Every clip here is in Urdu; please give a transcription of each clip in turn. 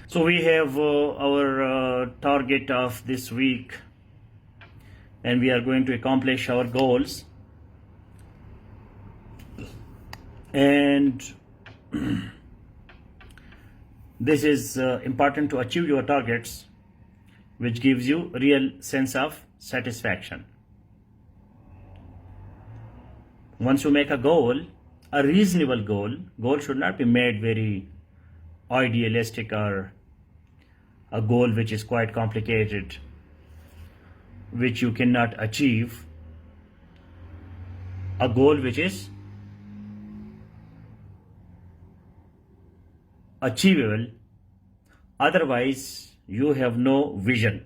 So we have our target of this week, and we are going to accomplish our goals. And this is important to achieve your targets, which gives you real sense of satisfaction. Once you make a goal, a reasonable goal should not be made very idealistic or a goal which is quite complicated, which you cannot achieve. A goal which is achievable, otherwise you have no vision.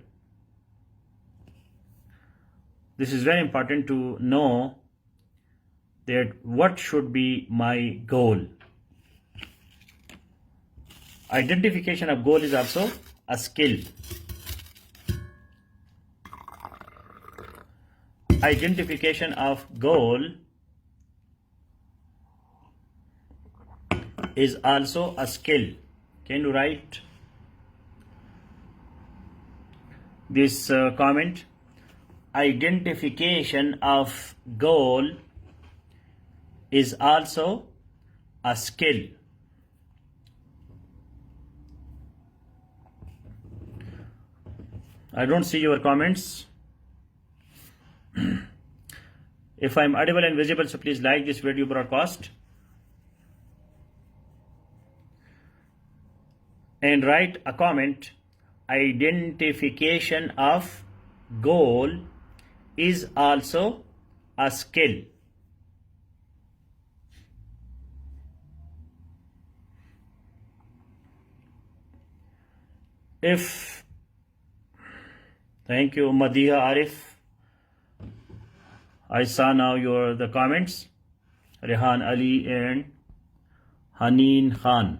This is very important to know that what should be my goal. Identification of goal is also a skill. Identification of goal is also a skill. Can you write this comment? Identification of goal is also a skill. I don't see your comments. If I'm audible and visible, so please like this video broadcast and write a comment. Identification of goal is also a skill. Thank you, Madiha Arif. I saw now the comments. Rehan Ali and Haneen Khan.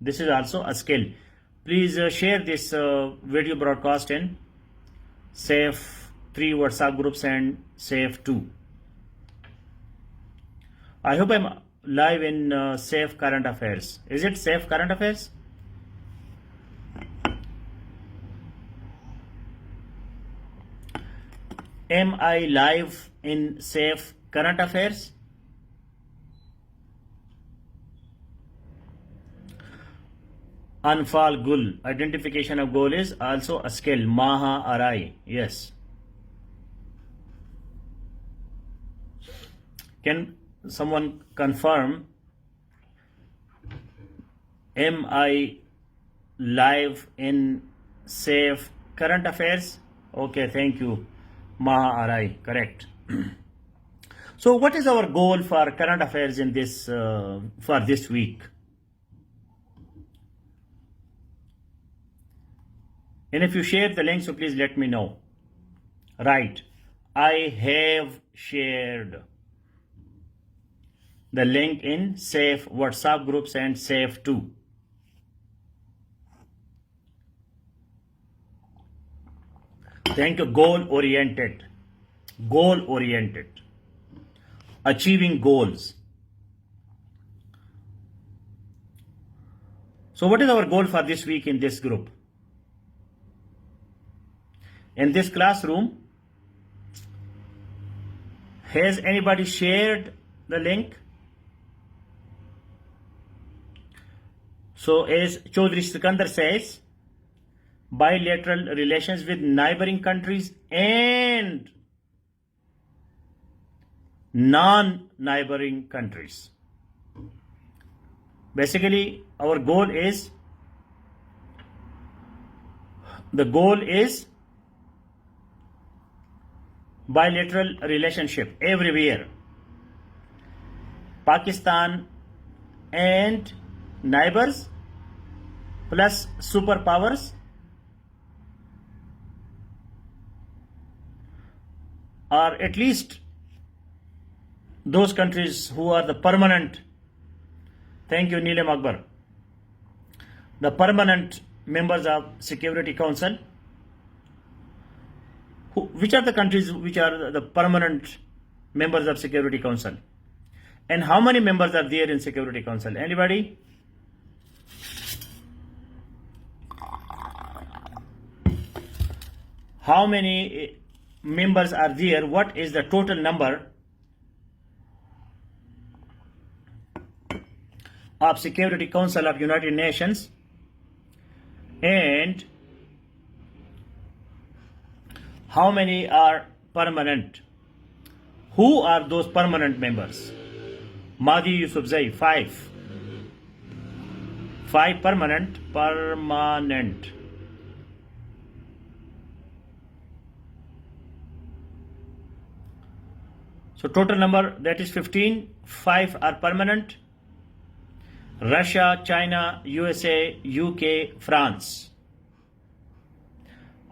This is also a skill. Please share this video broadcast in Safe 3 WhatsApp groups and Safe 2. I hope I'm live in Safe Current Affairs. Is it Safe Current Affairs? Am I live in Safe Current Affairs? Anfal Gul. Identification of goal is also a skill. Maha Arai. Yes. Can someone confirm? Am I live in Safe Current Affairs? Okay, thank you. Maha Arai. Correct. So what is our goal for current affairs in this for this week? And if you share the link, so please let me know. Right. I have shared the link in Safe WhatsApp groups and Safe 2. Thank you. Goal oriented. Achieving goals. So what is our goal for this week in this group? In this classroom, has anybody shared the link? So as Chaudhry Sikandar says, bilateral relations with neighboring countries and non-neighboring countries. Basically, our goal is bilateral relationship everywhere. Pakistan and neighbors plus superpowers or at least those countries who are the permanent, thank you Neelam Akbar, the permanent members of Security Council Which are the countries which are the permanent members of Security Council? And how many members are there in Security Council? Anybody? How many members are there? What is the total number of Security Council of United Nations? And how many are permanent? Who are those permanent members? Mahdi Yousafzai, 5. 5 permanent. So total number, that is 15. 5 are permanent. Russia, China, USA, UK, France.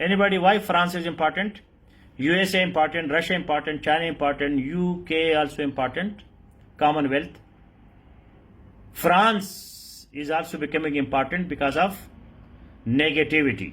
Anybody? Why France is important? USA important, Russia important, China important, UK also important, Commonwealth. France is also becoming important because of negativity.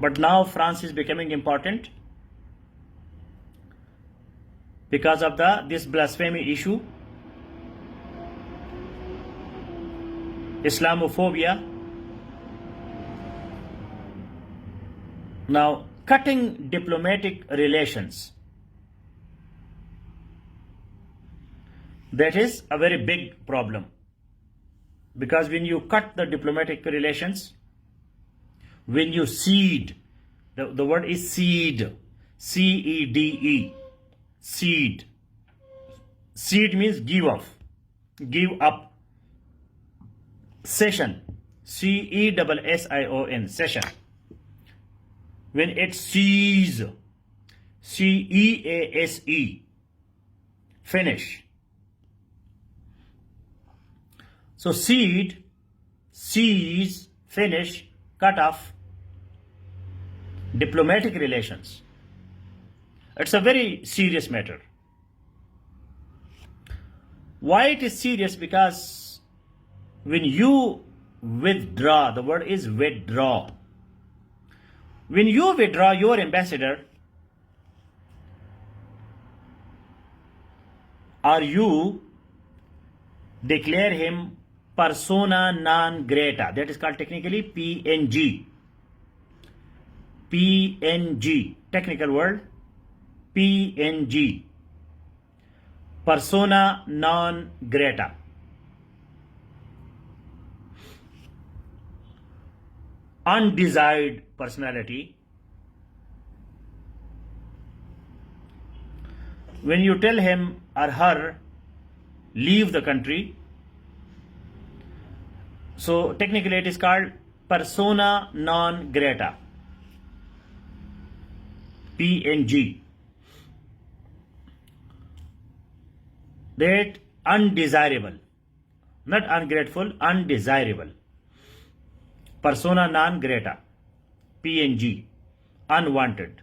but now France is becoming important because of this blasphemy issue, Islamophobia. Now, cutting diplomatic relations, that is a very big problem, because when you cut the diplomatic relations, when you cede, the word is cede, C-E-D-E, cede. Cede means give off, give up. Cession, C-E-S-S-I-O-N, cession. When it cease, C-E-A-S-E, finish. So cede, cease, finish, cut off diplomatic relations. It's a very serious matter. Why it is serious? Because when you withdraw, the word is withdraw. When you withdraw your ambassador, or you declare him persona non grata, that is called technically PNG. PNG, technical word, PNG, persona non grata. Undesired personality. When you tell him or her, leave the country, so technically it is called persona non grata, PNG. That undesirable, not ungrateful, undesirable. Persona non grata, PNG, unwanted.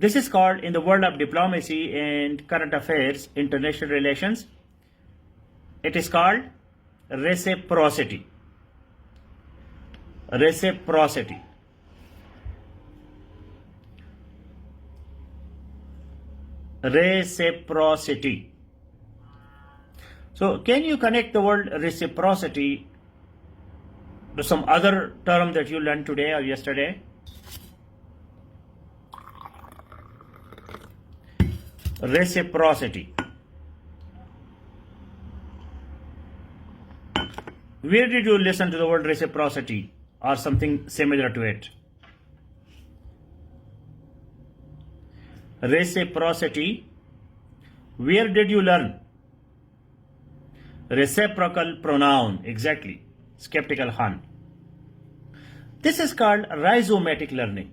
This is called, in the world of diplomacy and current affairs, international relations, it is called reciprocity. Reciprocity. Reciprocity. So can you connect the word reciprocity to some other term that you learned today or yesterday? Reciprocity. Where did you listen to the word reciprocity or something similar to it? Reciprocity. Where did you learn? Reciprocal pronoun, exactly. Skeptical Han. This is called rhizomatic learning.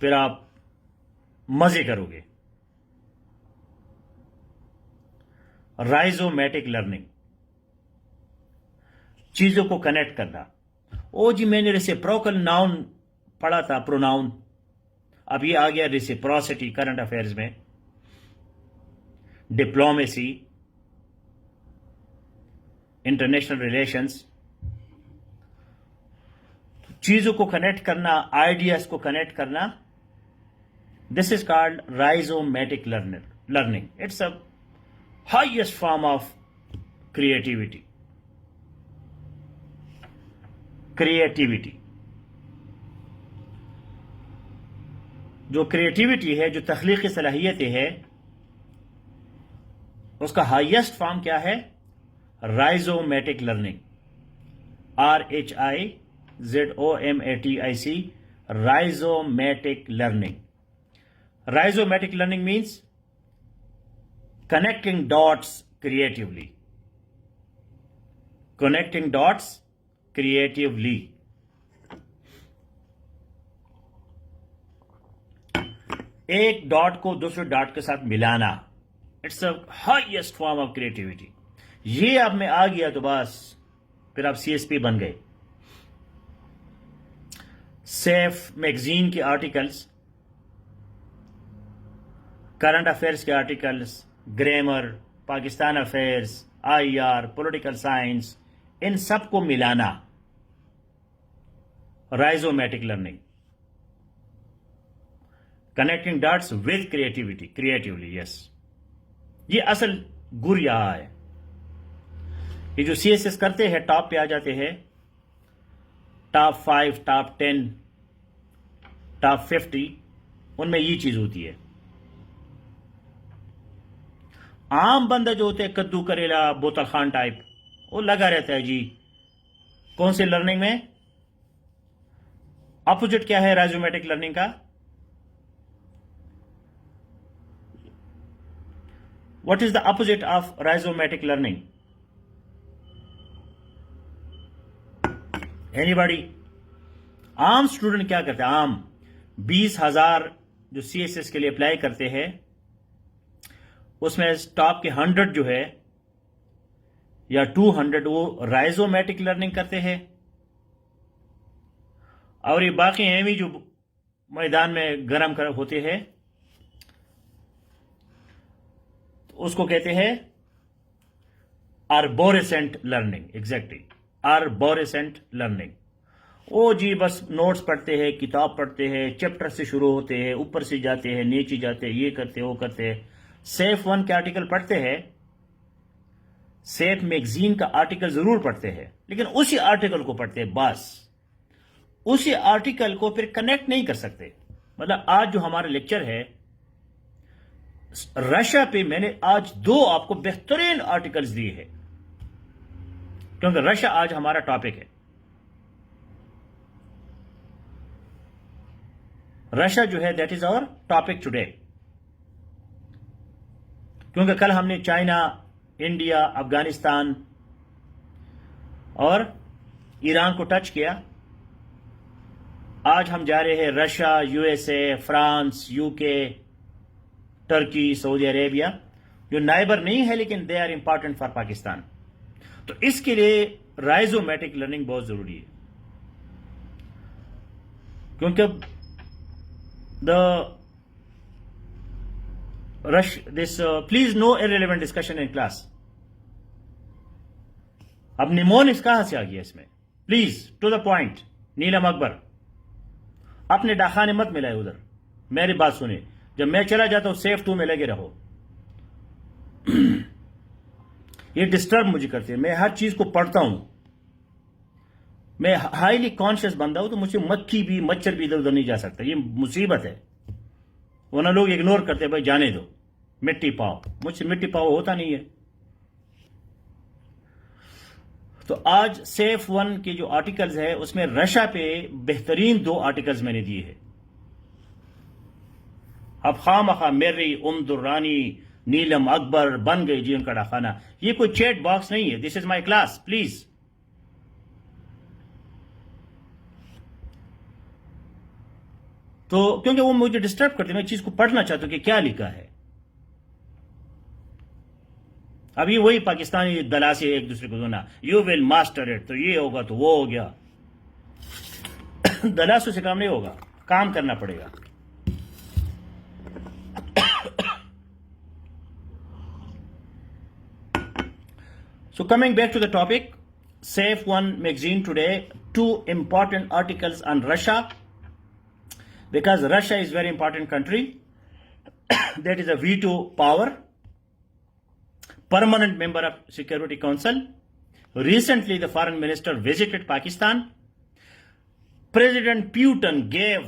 پھر آپ مزے کرو گے. رائزومیٹک لرننگ, چیزوں کو کنیکٹ کرنا. او جی میں نے ریسیپروکل ناؤن پڑھا تھا, پروناؤن, اب یہ آ گیا ریسیپروسٹی کرنٹ افیئرز میں. ڈپلومیسی, انٹرنیشنل ریلیشنز, چیزوں کو کنیکٹ کرنا, آئیڈیاز کو کنیکٹ کرنا. This is called rhizomatic learning. It's a highest form of creativity. جو کریٹیوٹی ہے, جو تخلیقی صلاحیتیں ہے, اس کا ہائیسٹ فارم کیا ہے؟ Rhizomatic learning. RHIZOMATIC, rhizomatic learning. Rhizomatic learning means connecting dots creatively. Connecting dots creatively. ایک ڈاٹ کو دوسرے ڈاٹ کے ساتھ ملانا. It's a highest form of creativity. یہ اب میں آ گیا تو بس پھر آپ CSP بن گئے. سیف میگزین کے آرٹیکلز, کرنٹ افیئرس کے articles, grammar, Pakistan affairs, IR, political science, ان سب کو ملانا. Rhizomatic learning. Connecting dots with creatively. Yes, یہ اصل گر یہاں ہے. یہ جو CSS کرتے ہیں ٹاپ پہ آ جاتے ہیں, ٹاپ 5, ٹاپ 10, ٹاپ 50, ان میں یہ چیز ہوتی ہے. عام بندہ جو ہوتے ہیں کدو کریلا بوتل خان ٹائپ, وہ لگا رہتا ہے جی کون سی لرننگ میں. اپوزٹ کیا ہے رائزومیٹک لرننگ کا؟ What is the opposite of rhizomatic learning? Anybody? عام اسٹوڈنٹ کیا کرتے ہیں؟ عام 20,000 جو CSS کے لیے اپلائی کرتے ہیں, اس میں ٹاپ کے 100 جو ہے یا 200 وہ رائزومیٹک لرننگ کرتے ہیں, اور یہ باقی ہیں بھی جو میدان میں گرم ہوتے ہیں, اس کو کہتے ہیں arborescent learning. Exactly, arborescent learning. او جی بس نوٹس پڑھتے ہیں, کتاب پڑھتے ہیں, چیپٹر سے شروع ہوتے ہیں, اوپر سے جاتے ہیں, نیچے جاتے ہیں, یہ کرتے وہ کرتے ہیں. سیف 1 کے آرٹیکل پڑھتے ہیں, سیف میگزین کا آرٹیکل ضرور پڑھتے ہیں, لیکن اسی آرٹیکل کو پڑھتے ہیں بس. اسی آرٹیکل کو پھر کنیکٹ نہیں کر سکتے. مطلب آج جو ہمارا لیکچر ہے رشا پہ, میں نے آج 2 آپ کو بہترین آرٹیکلز دیے ہیں, کیونکہ رشا آج ہمارا ٹاپک ہے. رشا جو ہے that is our topic today, کیونکہ کل ہم نے چائنا, انڈیا, افغانستان اور ایران کو ٹچ کیا. آج ہم جا رہے ہیں Russia, USA, France, UK, Turkey, Saudi Arabia, جو نائبر نہیں ہے لیکن they are important for Pakistan. تو اس کے لیے رائزومیٹک لرننگ بہت ضروری ہے, کیونکہ please no irrelevant discussion in class. اب نیمونکس کہاں سے آ گیا اس میں؟ Please to the point. Neelam Akbar, اپنے ڈاخانے مت ملائے ادھر, میری بات سنیں. جب میں چلا جاتا ہوں سیف 2 میں لگے رہو. یہ ڈسٹرب مجھے کرتے ہیں. میں ہر چیز کو پڑھتا ہوں, میں ہائیلی کانشیس بندہ ہوں, تو مجھے مکھی بھی مچھر بھی ادھر ادھر نہیں جا سکتا. یہ مصیبت ہے. ورنہ لوگ اگنور کرتے ہیں, بھائی جانے دو, مٹی پاؤ. مجھ سے مٹی پاؤ ہوتا نہیں ہے. تو آج سیف 1 کے جو آرٹیکلز ہے اس میں رشا پہ بہترین 2 آرٹیکلز میں نے دیے ہیں. اب خواہ میری درانی نیلم اکبر بن گئی جی ان کا ڈاخانہ. یہ کوئی چیٹ باکس نہیں ہے. دس از مائی کلاس, پلیز. تو کیونکہ وہ مجھے ڈسٹرب کرتے ہیں، میں چیز کو پڑھنا چاہتا ہوں کہ کیا لکھا ہے. ابھی وہی پاکستانی دلا سے ایک دوسرے کو دھونا، یو ول ماسٹر اٹ، تو یہ ہوگا تو وہ ہو گیا. دلاسوں سے کام نہیں ہوگا، کام کرنا پڑے گا. So coming back to the topic, Safe One magazine today, 2 important articles on Russia, because Russia is very important country. That is a veto power, permanent member of Security Council. Recently, the foreign minister visited Pakistan. President Putin gave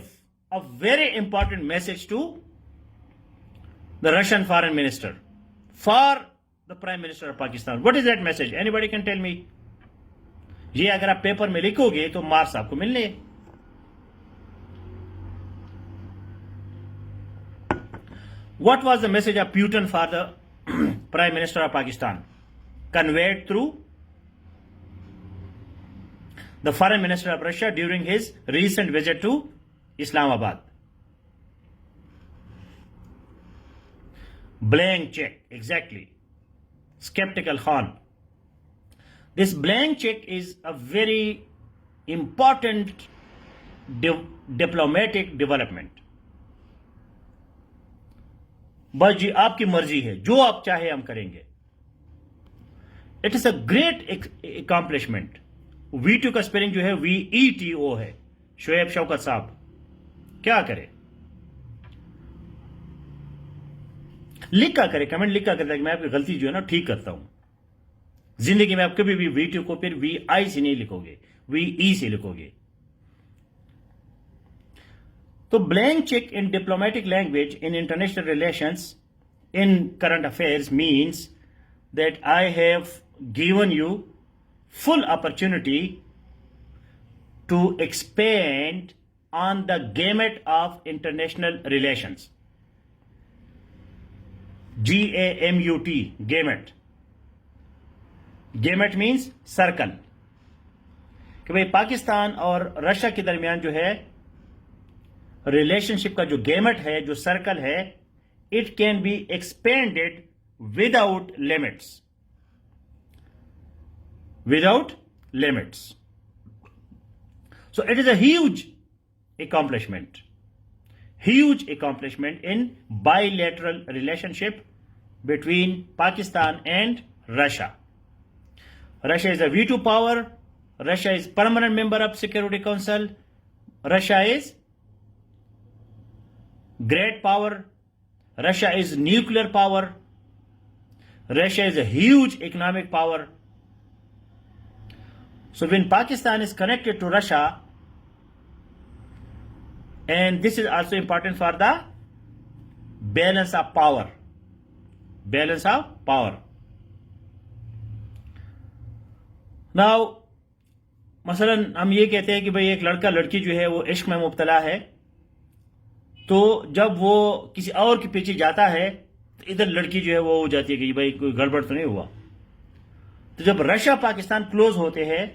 a very important message to the Russian foreign minister for the Prime Minister of Pakistan. What is that message? Anybody can tell me? یہ اگر آپ پیپر میں لکھو گے تو مارکس آپ کو ملنے. What was the message of Putin for the Prime Minister of Pakistan? Conveyed through the Foreign Minister of Russia during his recent visit to Islamabad. Blank check, exactly. Skeptical Khan. This blank check is a very important diplomatic development. بس جی آپ کی مرضی ہے، جو آپ چاہے ہم کریں گے. It is a great accomplishment. Veto کا اسپیلنگ جو ہے VETO ہے. شعیب شوکت صاحب کیا کرے، لکھا کرے، کمنٹ لکھا کرے تاکہ میں آپ کی غلطی جو ہے نا ٹھیک کرتا ہوں. زندگی میں آپ کبھی بھی VETO کو پھر VI سے نہیں لکھو گے، VE سے لکھو گے. تو blank check in diplomatic language in international relations in current affairs means that I have given you full opportunity to expand on the gamut of international relations. GAMUT, gamut. Gamut means circle. کہ بھئی پاکستان اور رشیا کے درمیان جو ہے ریلیشن شپ کا جو گیمٹ ہے، جو سرکل ہے، it can be expanded without limits. Without limits. So it is a huge accomplishment. Huge accomplishment in bilateral relationship between Pakistan and Russia. Russia is a veto power. Russia is permanent member of Security Council. Russia is great power. Russia is nuclear power. Russia is a huge economic power. So when Pakistan is connected to Russia, and this is also important for the balance of power. Balance of power. Now, مثلاً ہم یہ کہتے ہیں کہ بھئی ایک لڑکا لڑکی جو ہے وہ عشق میں مبتلا ہے، تو جب وہ کسی اور کے پیچھے جاتا ہے تو ادھر لڑکی جو ہے وہ ہو جاتی ہے کہ بھئی کوئی گڑبڑ تو نہیں ہوا. تو جب رشیا پاکستان کلوز ہوتے ہیں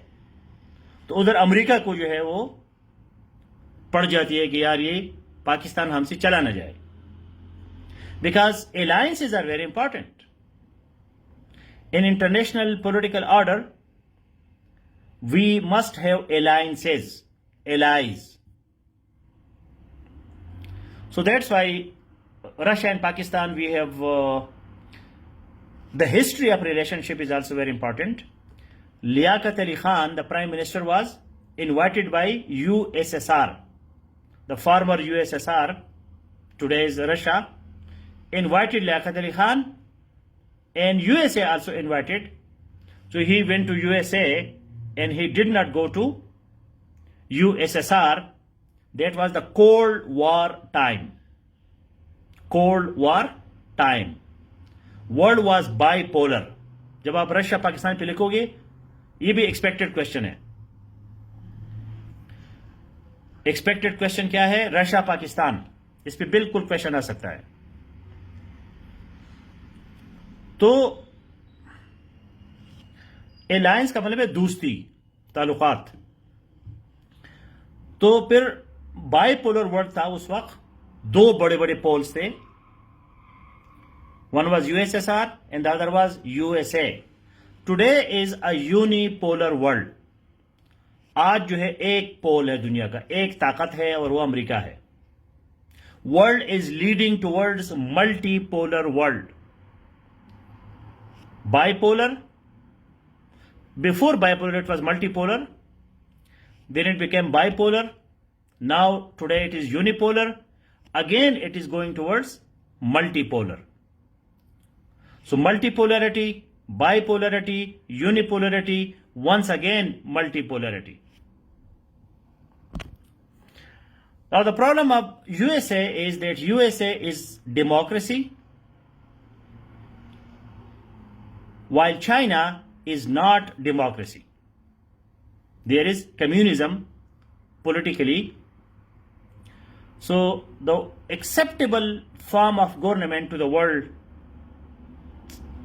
تو ادھر امریکہ کو جو ہے وہ پڑ جاتی ہے کہ یار یہ پاکستان ہم سے چلا نہ جائے. Because alliances are very important. In international political order, we must have alliances, allies. So that's why Russia and Pakistan, we have the history of relationship is also very important. Liaquat Ali Khan, the Prime Minister, was invited by USSR. The former USSR, today is Russia, invited Liaquat Ali Khan, and USA also invited. So he went to USA and he did not go to USSR. That was the Cold War time. Cold War time. World was bipolar. جب آپ رشیا پاکستان پہ لکھو گے، یہ بھی ایکسپیکٹڈ کوشچن ہے. ایکسپیکٹڈ کوشچن کیا ہے؟ رشیا پاکستان. اس پہ بالکل کوشچن آ سکتا ہے. تو الائنس کا مطلب ہے دوستی، تعلقات. تو پھر بائی پولر ورلڈ تھا اس وقت, دو بڑے بڑے پولز تھے, one was USSR and the other was USA. Today is a uni polar world. آج جو ہے ایک پول ہے دنیا کا, ایک طاقت ہے اور وہ امریکہ ہے. World is leading towards multi polar world. By polar, before bipolar it was multipolar, then it became bipolar, now today it is unipolar, again it is going towards multipolar. So multipolarity, bipolarity, unipolarity, once again multipolarity. Now the problem of USA is that USA is democracy, while China is not democracy. There is communism politically. So the acceptable form of government to the world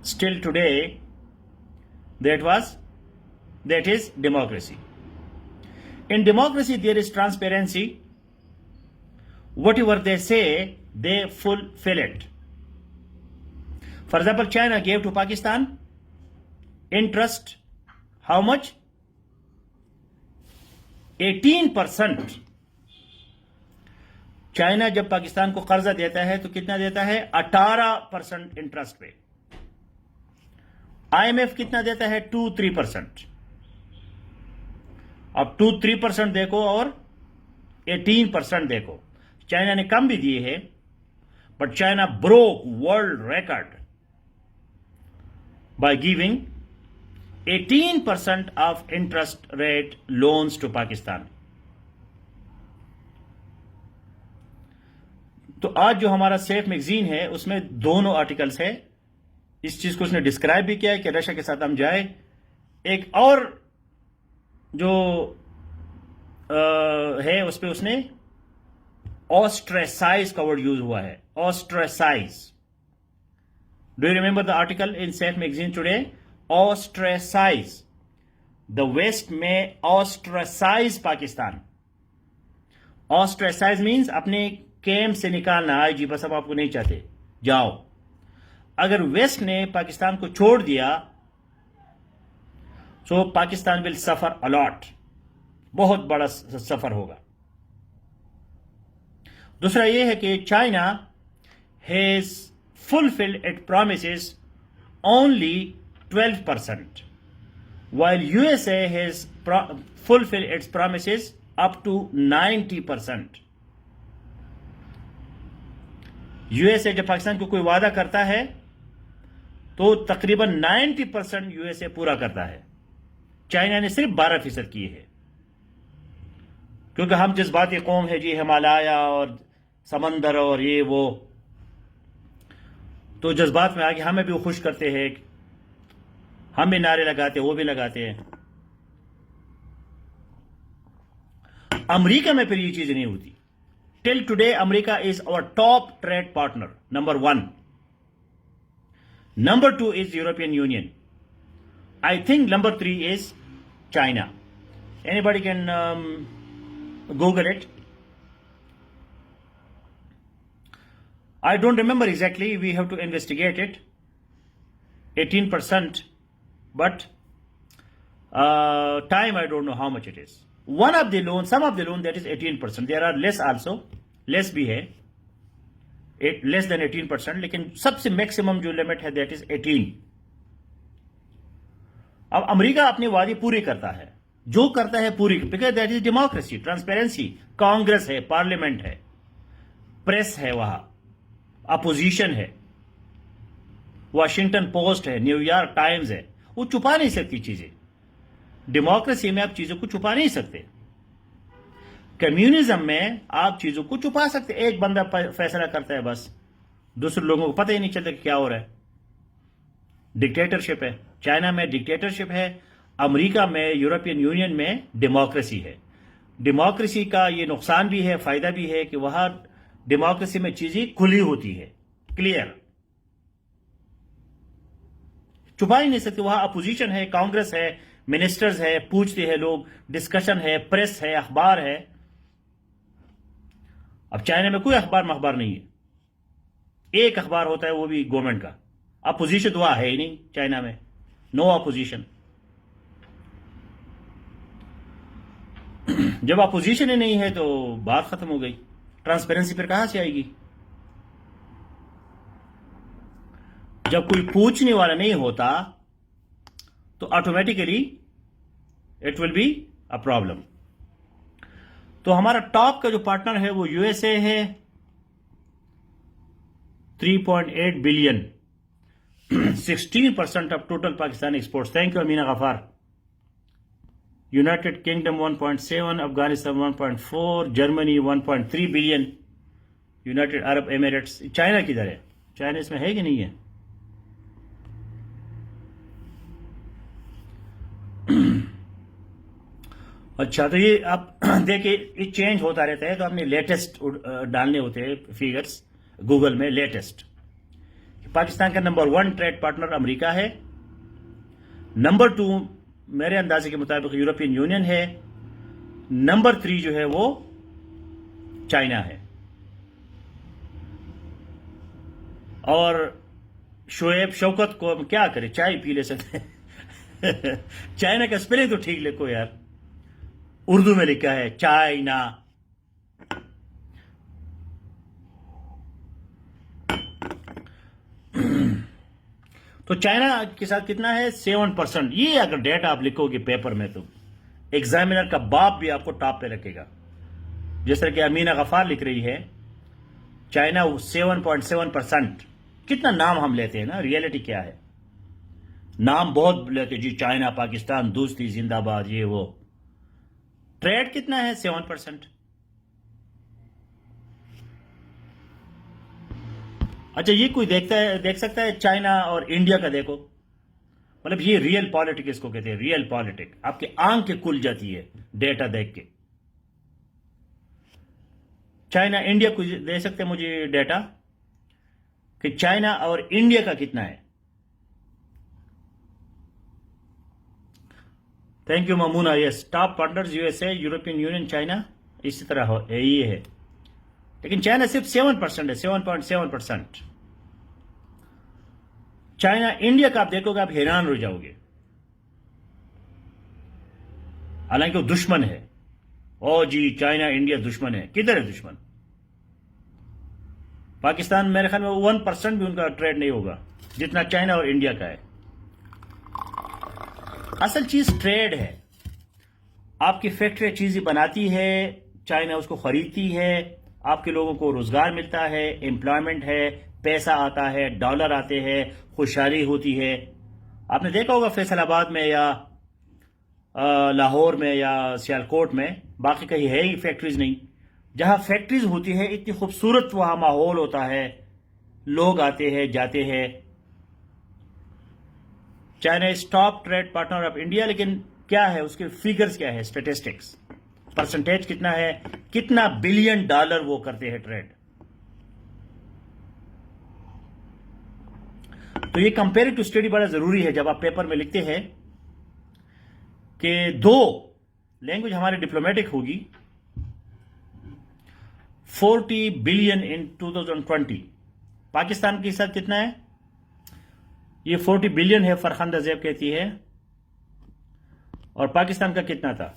still today, that is democracy. In democracy there is transparency. Whatever they say, they fulfill it. For example, China gave to Pakistan interest, how much? 18%. China جب پاکستان کو قرضہ دیتا ہے تو کتنا دیتا ہے؟ 18% انٹرسٹ پہ. IMF کتنا دیتا ہے؟ 2-3%. اب 2-3% دیکھو اور 18% دیکھو. چائنا نے کم بھی دیے ہے, but China broke world record by giving 18% of interest rate loans to Pakistan. تو آج جو ہمارا سیف میگزین ہے اس میں دونوں آرٹیکلز ہے. اس چیز کو اس نے ڈسکرائب بھی کیا ہے کہ رشیا کے ساتھ ہم جائیں. ایک اور جو ہے اس پہ اس نے آسٹریسائز کا ورڈ یوز ہوا ہے. آسٹریسائز. Do you remember the article in Safe Magazine today? Ostracize. The West may ostracize Pakistan. Ostracize means اپنے کیمپ سے نکالنا. آئی جی بس اب آپ کو نہیں چاہتے, جاؤ. اگر ویسٹ نے پاکستان کو چھوڑ دیا so Pakistan will suffer a lot. بہت بڑا سفر ہوگا. دوسرا یہ ہے کہ China has fulfilled its promises only 12%, while USA has fulfilled its promises up to 90%. USA جب پاکستان کو کوئی وعدہ کرتا ہے تو تقریباً 90% USA پورا کرتا ہے. چائنا نے صرف 12% کیے ہے, کیونکہ ہم جذباتی قوم ہے جی, ہمالیہ اور سمندر اور یہ وہ, تو جذبات میں آگے ہمیں بھی خوش کرتے ہیں, ہم بھی نعرے لگاتے ہیں, وہ بھی لگاتے ہیں. امریکہ میں پھر یہ چیز نہیں ہوتی. Till today America is our top trade partner, number 1. Number 2 is European Union. I think number 3 is China. Anybody can Google it. I don't remember exactly, we have to investigate it. 18%, but time I don't know how much it is. One of the loan, some of the loan that is 18%. There are less also, less بھی ہے, less than 18%, لیکن سب سے میکسیمم جو لمٹ ہے that is 18. اب امریکہ اپنی وعدے پوری کرتا ہے, جو کرتا ہے پوری, because that is democracy, transparency. Congress ہے, پارلیمنٹ ہے, پریس ہے, وہاں اپوزیشن ہے, واشنگٹن پوسٹ ہے, نیو یارک ٹائمز ہے, وہ چھپا نہیں سکتی چیزیں. ڈیموکریسی میں آپ چیزوں کو چھپا نہیں سکتے. کمیونزم میں آپ چیزوں کو چھپا سکتے. ایک بندہ فیصلہ کرتا ہے بس, دوسرے لوگوں کو پتہ ہی نہیں چلتا کہ کیا ہو رہا ہے. ڈکٹیٹرشپ ہے. چائنا میں ڈکٹیٹرشپ ہے, امریکہ میں, یورپین یونین میں ڈیموکریسی ہے. ڈیموکریسی کا یہ نقصان بھی ہے, فائدہ بھی ہے کہ وہاں ڈیموکریسی میں چیزیں کھلی ہوتی ہے, کلیئر, چھپا ہی نہیں سکتے. وہاں اپوزیشن ہے, کانگریس ہے, منسٹرز ہے, پوچھتے ہیں لوگ, ڈسکشن ہے, پریس ہے, اخبار ہے. اب چائنا میں کوئی اخبار مخبار نہیں ہے, ایک اخبار ہوتا ہے وہ بھی گورنمنٹ کا. اپوزیشن تو ہے ہی نہیں چائنا میں, نو اپوزیشن. جب اپوزیشن ہی نہیں ہے تو بات ختم ہو گئی. ٹرانسپیرنسی پھر کہاں سے آئے گی؟ جب کوئی پوچھنے والا نہیں ہوتا تو automatically it will be a problem. تو ہمارا ٹاپ کا جو پارٹنر ہے وہ یو ایس اے ہے, 3.8 billion, 16% of total Pakistani exports. Thank you Amina Ghaffar. United Kingdom 1.7, Afghanistan 1.4, Germany 1.3 billion, United Arab Emirates. China کدھر ہے؟ چائنا اس میں ہے کہ نہیں ہے؟ اچھا, تو یہ آپ دیکھیں یہ چینج ہوتا رہتا ہے, تو ہم نے لیٹسٹ ڈالنے ہوتے ہیں فیگرز گوگل میں. لیٹسٹ پاکستان کا نمبر 1 ٹریڈ پارٹنر امریکہ ہے, نمبر 2 میرے اندازے کے مطابق یورپین یونین ہے, نمبر 3 جو ہے وہ چائنا ہے. اور شعیب شوکت کو ہم کیا کریں, چائے پی لے سکتے ہیں. چائنا کا اسپیلنگ تو ٹھیک لکھو یار, اردو میں لکھا ہے چائنا. تو چائنا کے ساتھ کتنا ہے؟ 7%. یہ اگر ڈیٹا آپ لکھو گے پیپر میں تو ایگزامینر کا باپ بھی آپ کو ٹاپ پہ رکھے گا. جس طرح کہ امینہ غفار لکھ رہی ہے چائنا 7.7%. کتنا نام ہم لیتے ہیں نا, ریئلٹی کیا ہے؟ نام بہت لیتے جی, چائنا پاکستان دوستی زندہ باد یہ وہ. ٹریڈ کتنا ہے؟ 7%. اچھا, یہ کوئی دیکھ سکتا ہے چائنا اور انڈیا کا؟ دیکھو مطلب یہ ریئل پالیٹک اس کو کہتے ہیں, ریئل پالیٹک. آپ کے آنکھ کھل جاتی ہے ڈیٹا دیکھ کے. چائنا انڈیا کو دے سکتے ہیں مجھے ڈیٹا کہ چائنا اور انڈیا کا کتنا ہے؟ Thank you Mamoona. Yes, top partners U S A, European Union, China, اسی طرح یہ ہے. لیکن چائنا صرف 7% ہے, 7.7%. چائنا انڈیا کا آپ دیکھو گے آپ حیران رہ جاؤ گے, حالانکہ وہ دشمن ہے. او جی چائنا انڈیا دشمن ہے. کدھر ہے دشمن؟ پاکستان میرے خیال میں 1% بھی ان کا ٹریڈ نہیں ہوگا جتنا چائنا اور انڈیا کا ہے. اصل چیز ٹریڈ ہے. آپ کی فیکٹری چیزیں بناتی ہے, چائنا اس کو خریدتی ہے, آپ کے لوگوں کو روزگار ملتا ہے, امپلائمنٹ ہے, پیسہ آتا ہے, ڈالر آتے ہیں, خوشحالی ہوتی ہے. آپ نے دیکھا ہوگا فیصل آباد میں یا لاہور میں یا سیالکوٹ میں, باقی کہیں ہے ہی فیکٹریز نہیں. جہاں فیکٹریز ہوتی ہے اتنی خوبصورت وہاں ماحول ہوتا ہے, لوگ آتے ہیں جاتے ہیں. China is top trade partner of India. لیکن کیا ہے اس کے فیگرز, کیا ہے اسٹیٹسٹکس, پرسنٹیج کتنا ہے, کتنا بلین ڈالر وہ کرتے ہیں ٹریڈ. تو یہ کمپیریٹو اسٹڈی بڑا ضروری ہے جب آپ پیپر میں لکھتے ہیں کہ 2 لینگویج ہماری ڈپلومیٹک ہوگی. 40 بلین ان 2020. پاکستان کے ساتھ کتنا ہے؟ یہ 40 بلین ہے, فرخندہ زیب کہتی ہے. اور پاکستان کا کتنا تھا؟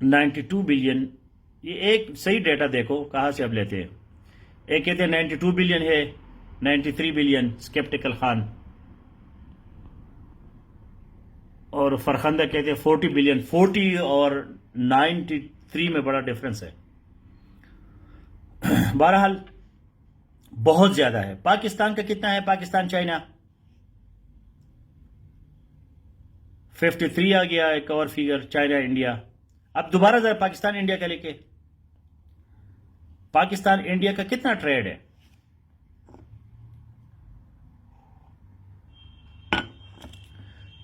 92 بلین. یہ ایک صحیح ڈیٹا دیکھو کہاں سے اب لیتے ہیں. ایک کہتے ہیں 92 بلین ہے, 93 بلین اسکیپٹیکل خان, اور فرخندہ کہتے ہیں 40 بلین. 40 اور 93 میں بڑا ڈفرنس ہے. بہرحال بہت زیادہ ہے. پاکستان کا کتنا ہے؟ پاکستان چائنا 53 آ گیا. ایک اور فیگر چائنا انڈیا. اب دوبارہ ذرا پاکستان انڈیا کا لکھے. پاکستان انڈیا کا کتنا ٹریڈ ہے؟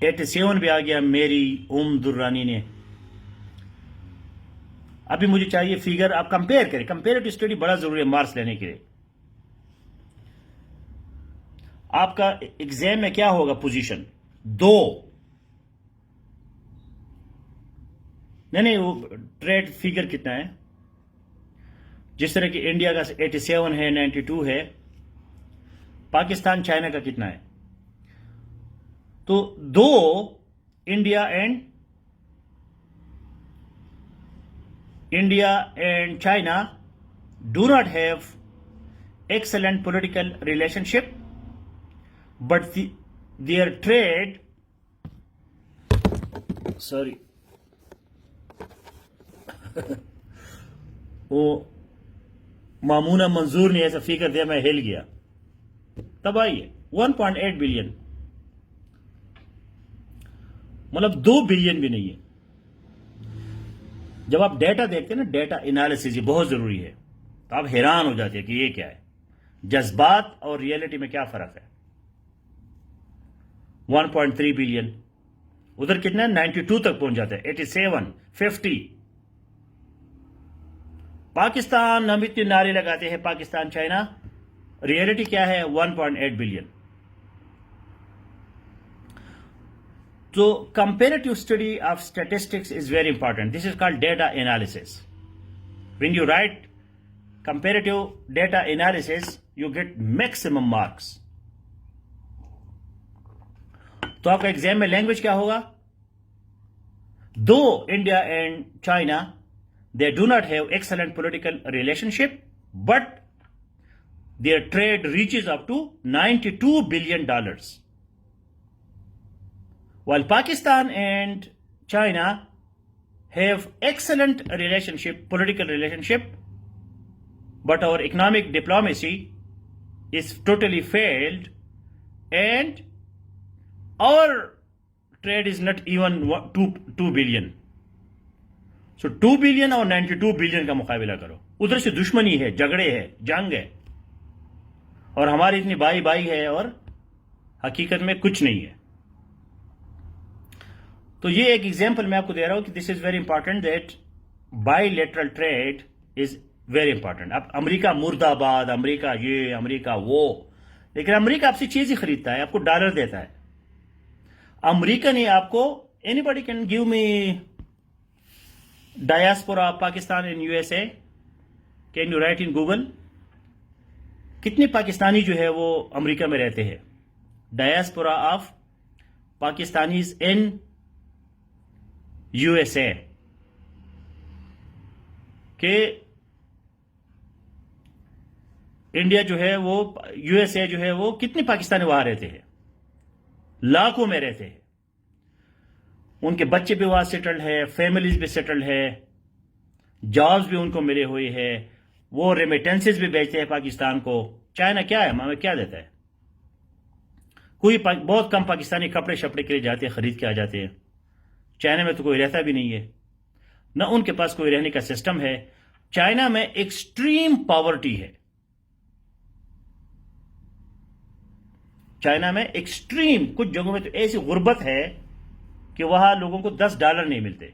$87 بھی آ گیا میری درانی نے. ابھی مجھے چاہیے فیگر, آپ کمپیئر کریں. کمپیریٹو اسٹڈی بڑا ضروری ہے مارکس لینے کے لیے. آپ کا ایگزام میں کیا ہوگا پوزیشن؟ 2. نہیں وہ ٹریڈ فیگر کتنا ہے؟ جس طرح کہ انڈیا کا 87 ہے، 92 ہے، پاکستان چائنا کا کتنا ہے؟ تو دو India and China do not have excellent political relationship, but their trade وہ مامونہ منظور نے ایسا فکر دیا، میں ہل گیا، تب آئیے 1.8 بلین، مطلب 2 بلین بھی نہیں ہے۔ جب آپ ڈیٹا دیکھتے ہیں نا، ڈیٹا انالیسز یہ بہت ضروری ہے، تو آپ حیران ہو جاتے ہیں کہ یہ کیا ہے، جذبات اور ریئلٹی میں کیا فرق ہے۔ 1.3 بلین، ادھر کتنا ہے؟ 92 تک پہنچ جاتا ہے، 87، 50۔ پاکستان، ہم اتنے نعرے لگاتے ہیں پاکستان چائنا، ریئلٹی کیا ہے؟ 1.8 billion. So comparative study of statistics is very important. This is called data analysis. When you write comparative data analysis, you get maximum marks. تو آپ کا ایگزام میں لینگویج کیا ہوگا؟ دو India and China they do not have excellent political relationship, but their trade reaches up to $92 billion. While Pakistan and China have excellent relationship, political relationship, but our economic diplomacy is totally failed, and our trade is not even 2 billion. So 2 billion اور 92 بلین کا مقابلہ کرو، ادھر سے دشمنی ہے، جھگڑے ہے، جنگ ہے، اور ہماری اتنی بائی بائی ہے اور حقیقت میں کچھ نہیں ہے۔ تو یہ ایک ایگزامپل میں آپ کو دے رہا ہوں کہ this is very important that bilateral trade is very important. اب امریکہ مرد آباد، امریکہ یہ، امریکہ وہ، لیکن امریکہ آپ سے چیز ہی خریدتا ہے، آپ کو ڈالر دیتا ہے۔ امریکہ نے آپ کو، any body can give me diaspora Pakistan in USA، can you right in Google? کتنے پاکستانی جو ہے وہ امریکہ میں رہتے ہیں؟ Diaspora of Pakistanis in USA، کہ انڈیا جو ہے وہ، USA جو ہے وہ، کتنے پاکستانی وہاں رہتے ہیں؟ لاکھوں میں رہتے ہیں، ان کے بچے بھی وہاں سیٹلڈ ہے، فیملیز بھی سیٹلڈ ہے، جابز بھی ان کو ملے ہوئے ہیں، وہ ریمیٹنسز بھی بیچتے ہیں پاکستان کو۔ چائنا کیا ہے، ہمیں کیا دیتا ہے؟ کوئی بہت کم پاکستانی کپڑے شپڑے کے لیے جاتے ہیں، خرید کے آ جاتے ہیں۔ چائنا میں تو کوئی رہتا بھی نہیں ہے، نہ ان کے پاس کوئی رہنے کا سسٹم ہے۔ چائنا میں ایکسٹریم پاورٹی ہے، چائنا میں ایکسٹریم، کچھ جگہوں میں تو ایسی غربت ہے کہ وہاں لوگوں کو $10 نہیں ملتے۔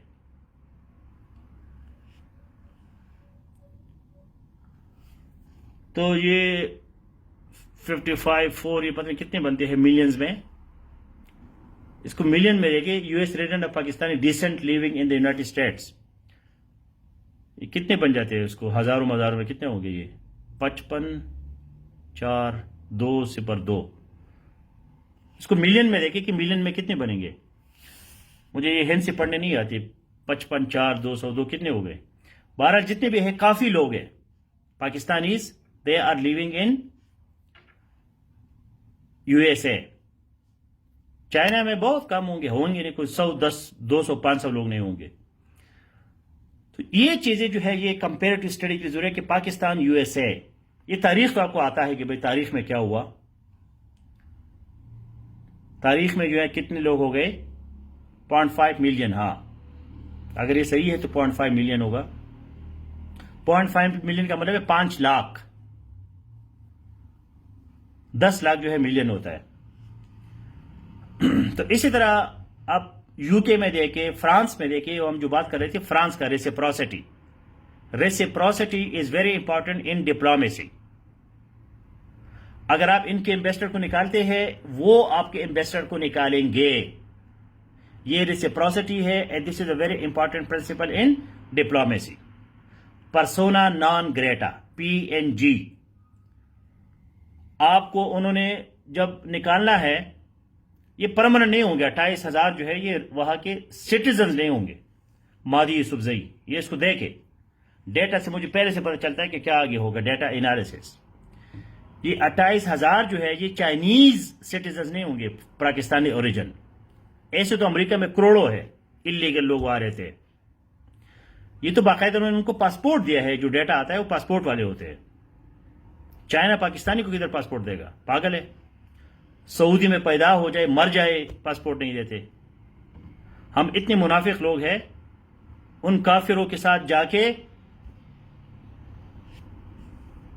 تو یہ 55 یہ پتہ نہیں کتنے بنتے ہیں ملینز میں، اس کو ملین میں دیکھیں۔ US resident of Pakistani descent living in the United States, یہ کتنے بن جاتے ہیں؟ اس کو ہزاروں میں کتنے ہوں گے؟ یہ 55 4 2 0 2، اس کو ملین میں دیکھیں کہ ملین میں کتنے بنیں گے۔ مجھے یہ ہند سے پڑھنے نہیں آتی، 55 4 202 کتنے ہو گئے؟ بہرحال جتنے بھی ہیں کافی لوگ ہیں Pakistanis, they are living in USA۔ China میں بہت کم ہوں گے نہیں، کوئی 100 10 200 500 لوگ نہیں ہوں گے۔ تو یہ چیزیں جو ہے یہ کمپیریٹو اسٹڈی کی ضرورت ہے کہ پاکستان USA، یہ تاریخ تو آپ کو آتا ہے کہ بھئی تاریخ میں کیا ہوا، تاریخ میں جو ہے کتنے لوگ ہو گئے؟ 0.5 ملین۔ ہاں اگر یہ صحیح ہے تو 0.5 ملین ہوگا۔ 0.5 ملین کا مطلب ہے 5 لاکھ، 10 لاکھ جو ہے ملین ہوتا ہے۔ تو اسی طرح آپ UK میں دیکھیں، فرانس میں دیکھیں، ہم جو بات کر رہے تھے فرانس کا reciprocity is very important in diplomacy. اگر آپ ان کے انویسٹر کو نکالتے ہیں، وہ آپ کے انویسٹر کو نکالیں گے، یہ ریسیپروسٹی ہے، and this is a very important principle in diplomacy. Persona non Greta PNG. آپ کو انہوں نے جب نکالنا ہے، یہ پرمننٹ نہیں ہوں گے. 28,000 جو ہے یہ وہاں کے سٹیزنز نہیں ہوں گے. مادی یوسفزئی، یہ اس کو دے کے ڈیٹا سے مجھے پہلے سے پتہ چلتا ہے کہ کیا آگے ہوگا. ڈیٹا انالیسس، یہ 28,000 جو ہے یہ چائنیز سٹیزنز نہیں ہوں گے، پاکستانی اوریجن. ایسے تو امریکہ میں کروڑوں ہے اللیگل لوگ آ رہے تھے. یہ تو باقاعدہ انہوں نے ان کو پاسپورٹ دیا ہے. جو ڈیٹا آتا ہے وہ پاسپورٹ والے ہوتے ہیں. چائنا پاکستانی کو کدھر پاسپورٹ دے گا؟ پاگل ہے. سعودی میں پیدا ہو جائے مر جائے پاسپورٹ نہیں دیتے. ہم اتنے منافق لوگ ہیں، ان کافروں کے ساتھ جا کے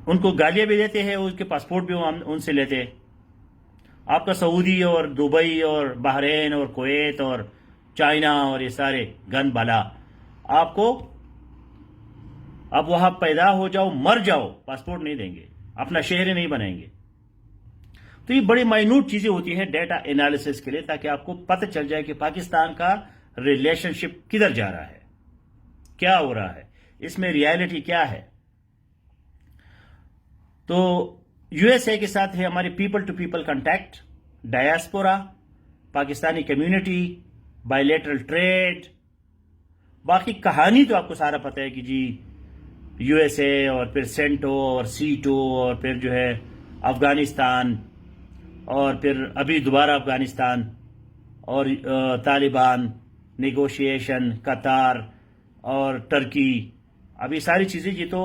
ان کو گالیاں بھی دیتے ہیں، اس کے پاسپورٹ بھی ہم ان سے لیتے. آپ کا سعودی اور دبئی اور بحرین اور کویت اور چائنا اور یہ سارے گند بالا، آپ کو اب وہاں پیدا ہو جاؤ مر جاؤ پاسپورٹ نہیں دیں گے، اپنا شہری نہیں بنائیں گے. تو یہ بڑی مائنوٹ چیزیں ہوتی ہیں ڈیٹا انالیسس کے لیے، تاکہ آپ کو پتہ چل جائے کہ پاکستان کا ریلیشن شپ کدھر جا رہا ہے، کیا ہو رہا ہے، اس میں ریالٹی کیا ہے. تو USA کے ساتھ ہے ہماری people to people contact, diaspora, Pakistani community, bilateral trade. باقی کہانی تو آپ کو سارا پتہ ہے کہ جی USA اور پھر سینٹو اور سیٹو اور پھر جو ہے افغانستان اور پھر ابھی دوبارہ افغانستان اور طالبان، نیگوشیشن، قطر اور ٹرکی. اب یہ ساری چیزیں یہ تو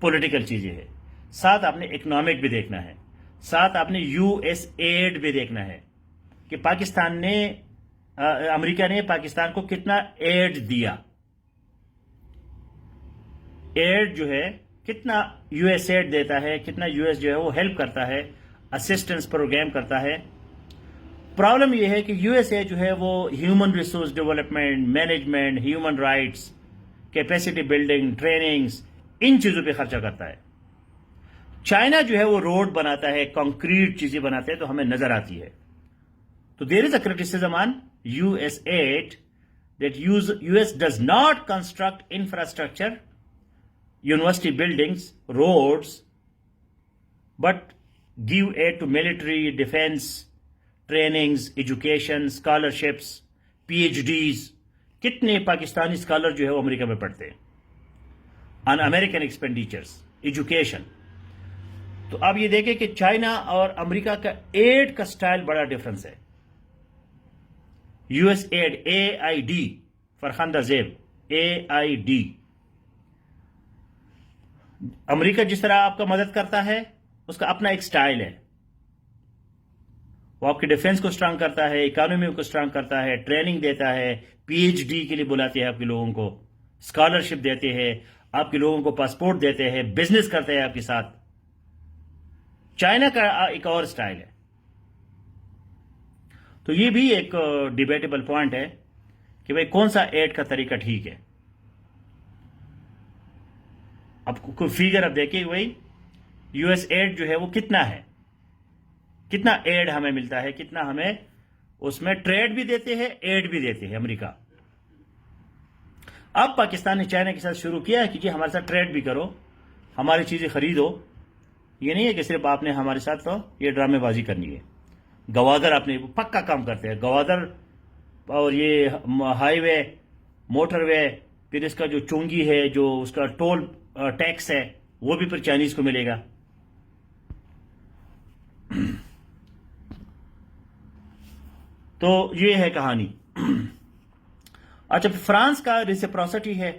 پولیٹیکل چیزیں ہیں. ساتھ آپ نے اکنامک بھی دیکھنا ہے، ساتھ آپ نے USAID بھی دیکھنا ہے کہ پاکستان نے امریکہ نے پاکستان کو کتنا ایڈ دیا. ایڈ جو ہے کتنا USAID دیتا ہے، کتنا US جو ہے وہ ہیلپ کرتا ہے، اسسٹنس پروگرام کرتا ہے. پرابلم یہ ہے کہ USA جو ہے وہ human resource development, management, human rights, capacity building, trainings, ان چیزوں پہ خرچہ کرتا ہے. چائنا جو ہے وہ روڈ بناتا ہے، کنکریٹ چیزیں بناتے ہیں تو ہمیں نظر آتی ہے. تو there is a criticism on USAID that US does not construct infrastructure, university buildings, roads, but give aid to military, defense, trainings, education, scholarships, PhDs. کتنے پاکستانی اسکالر جو ہے وہ امریکہ میں پڑھتے ہیں on American expenditures, education. تو آپ یہ دیکھیں کہ چائنا اور امریکہ کا ایڈ کا سٹائل بڑا ڈیفرنس ہے. USAID AID فرخندہ زیب AID. امریکہ جس طرح آپ کا مدد کرتا ہے اس کا اپنا ایک سٹائل ہے. وہ آپ کے ڈیفنس کو اسٹرانگ کرتا ہے، اکانومی کو اسٹرانگ کرتا ہے، ٹریننگ دیتا ہے، PhD کے لیے بلاتے ہیں آپ کے لوگوں کو، اسکالرشپ دیتے ہیں، آپ کے لوگوں کو پاسپورٹ دیتے ہیں، بزنس کرتے ہیں آپ کے ساتھ. چائنا کا ایک اور سٹائل ہے. تو یہ بھی ایک ڈیبیٹیبل پوائنٹ ہے کہ بھئی کون سا ایڈ کا طریقہ ٹھیک ہے. اب کوئی فیگر اب دیکھیں وہی USAID جو ہے وہ کتنا ہے، کتنا ایڈ ہمیں ملتا ہے، کتنا ہمیں اس میں ٹریڈ بھی دیتے ہیں، ایڈ بھی دیتے ہیں امریکہ. اب پاکستان نے چائنا کے ساتھ شروع کیا ہے کہ جی ہمارے ساتھ ٹریڈ بھی کرو، ہماری چیزیں خریدو. یہ نہیں ہے کہ صرف آپ نے ہمارے ساتھ تو یہ ڈرامے بازی کرنی ہے. گوادر آپ نے پکا کام کرتے ہیں، گوادر اور یہ ہائی وے، موٹر وے، پھر اس کا جو چونگی ہے، جو اس کا ٹول ٹیکس ہے، وہ بھی پھر چائنیز کو ملے گا. تو یہ ہے کہانی. اچھا، فرانس کا ریسیپروسٹی ہے.